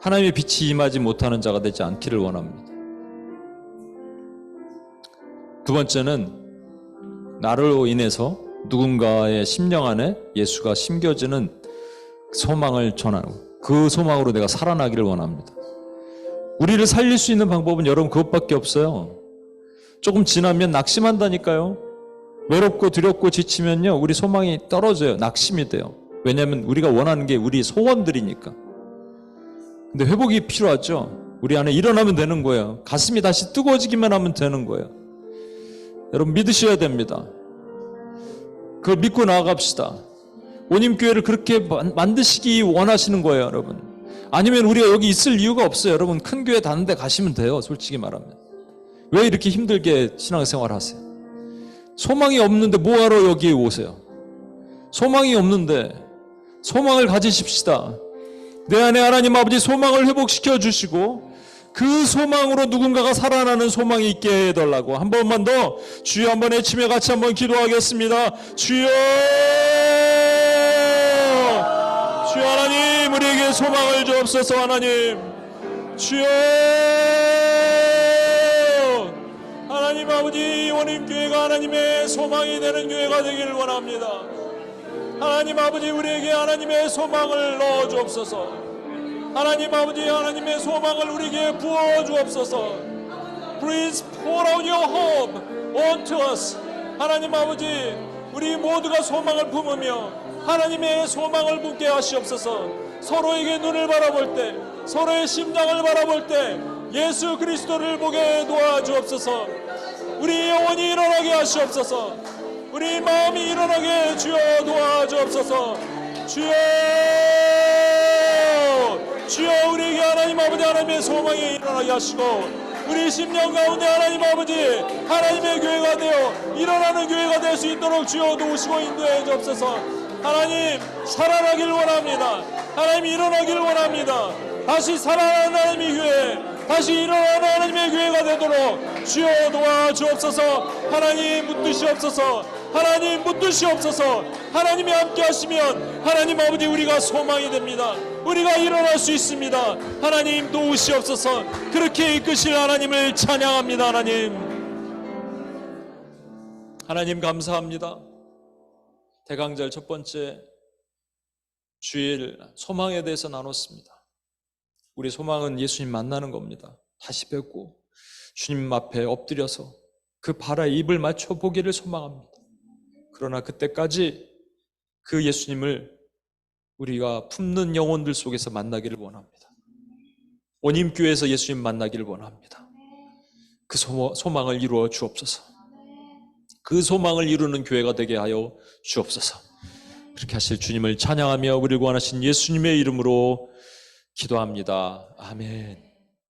하나님의 빛이 임하지 못하는 자가 되지 않기를 원합니다. 두 번째는 나로 인해서 누군가의 심령 안에 예수가 심겨지는 소망을 전하고 그 소망으로 내가 살아나기를 원합니다. 우리를 살릴 수 있는 방법은 여러분 그것밖에 없어요. 조금 지나면 낙심한다니까요. 외롭고 두렵고 지치면요, 우리 소망이 떨어져요. 낙심이 돼요. 왜냐하면 우리가 원하는 게 우리 소원들이니까. 근데 회복이 필요하죠. 우리 안에 일어나면 되는 거예요. 가슴이 다시 뜨거워지기만 하면 되는 거예요. 여러분 믿으셔야 됩니다. 그걸 믿고 나아갑시다. 온임교회를 그렇게 만드시기 원하시는 거예요, 여러분. 아니면 우리가 여기 있을 이유가 없어요. 여러분 큰 교회 다른 데 가시면 돼요. 솔직히 말하면. 왜 이렇게 힘들게 신앙생활 하세요? 소망이 없는데 뭐하러 여기에 오세요? 소망이 없는데 소망을 가지십시다. 내 안에 하나님 아버지 소망을 회복시켜 주시고 그 소망으로 누군가가 살아나는 소망이 있게 해달라고 한 번만 더 주여 한번 외치며 같이 한번 기도하겠습니다. 주여, 주여 하나님 우리에게 소망을 주옵소서. 하나님 주여, 하나님 아버지 원림교회가 하나님의 소망이 되는 교회가 되기를 원합니다. 하나님 아버지 우리에게 하나님의 소망을 넣어 주옵소서. 하나님 아버지 하나님의 소망을 우리에게 부어 주옵소서. Please pour out your hope onto us. 하나님 아버지 우리 모두가 소망을 품으며 하나님의 소망을 품게 하시옵소서. 서로에게 눈을 바라볼 때, 서로의 심장을 바라볼 때 예수 그리스도를 보게 도와주옵소서. 우리 영혼이 일어나게 하시옵소서. 우리 마음이 일어나게 주여 도와주옵소서. 주여, 주여 우리에게 하나님 아버지 하나님의 소망이 일어나게 하시고 우리 심령 가운데 하나님 아버지 하나님의 교회가 되어 일어나는 교회가 될 수 있도록 주여 도우시고 인도해 주옵소서. 하나님 살아나길 원합니다. 하나님 일어나길 원합니다. 다시 살아나는 하나님의 교회, 다시 일어나는 하나님의 교회가 되도록 주여 도와주옵소서. 하나님 붙드시옵소서. 하나님 붙드시옵소서. 하나님이 함께 하시면 하나님 아버지 우리가 소망이 됩니다. 우리가 일어날 수 있습니다. 하나님 도우시옵소서. 그렇게 이끄실 하나님을 찬양합니다. 하나님 감사합니다. 대강절 첫 번째 주일 소망에 대해서 나눴습니다. 우리 소망은 예수님 만나는 겁니다. 다시 뵙고 주님 앞에 엎드려서 그 발에 입을 맞춰 보기를 소망합니다. 그러나 그때까지 그 예수님을 우리가 품는 영혼들 속에서 만나기를 원합니다. 원임교회에서 예수님 만나기를 원합니다. 그 소망을 이루어 주옵소서. 그 소망을 이루는 교회가 되게 하여 주옵소서. 그렇게 하실 주님을 찬양하며 우리를 구원하신 예수님의 이름으로 기도합니다. 아멘.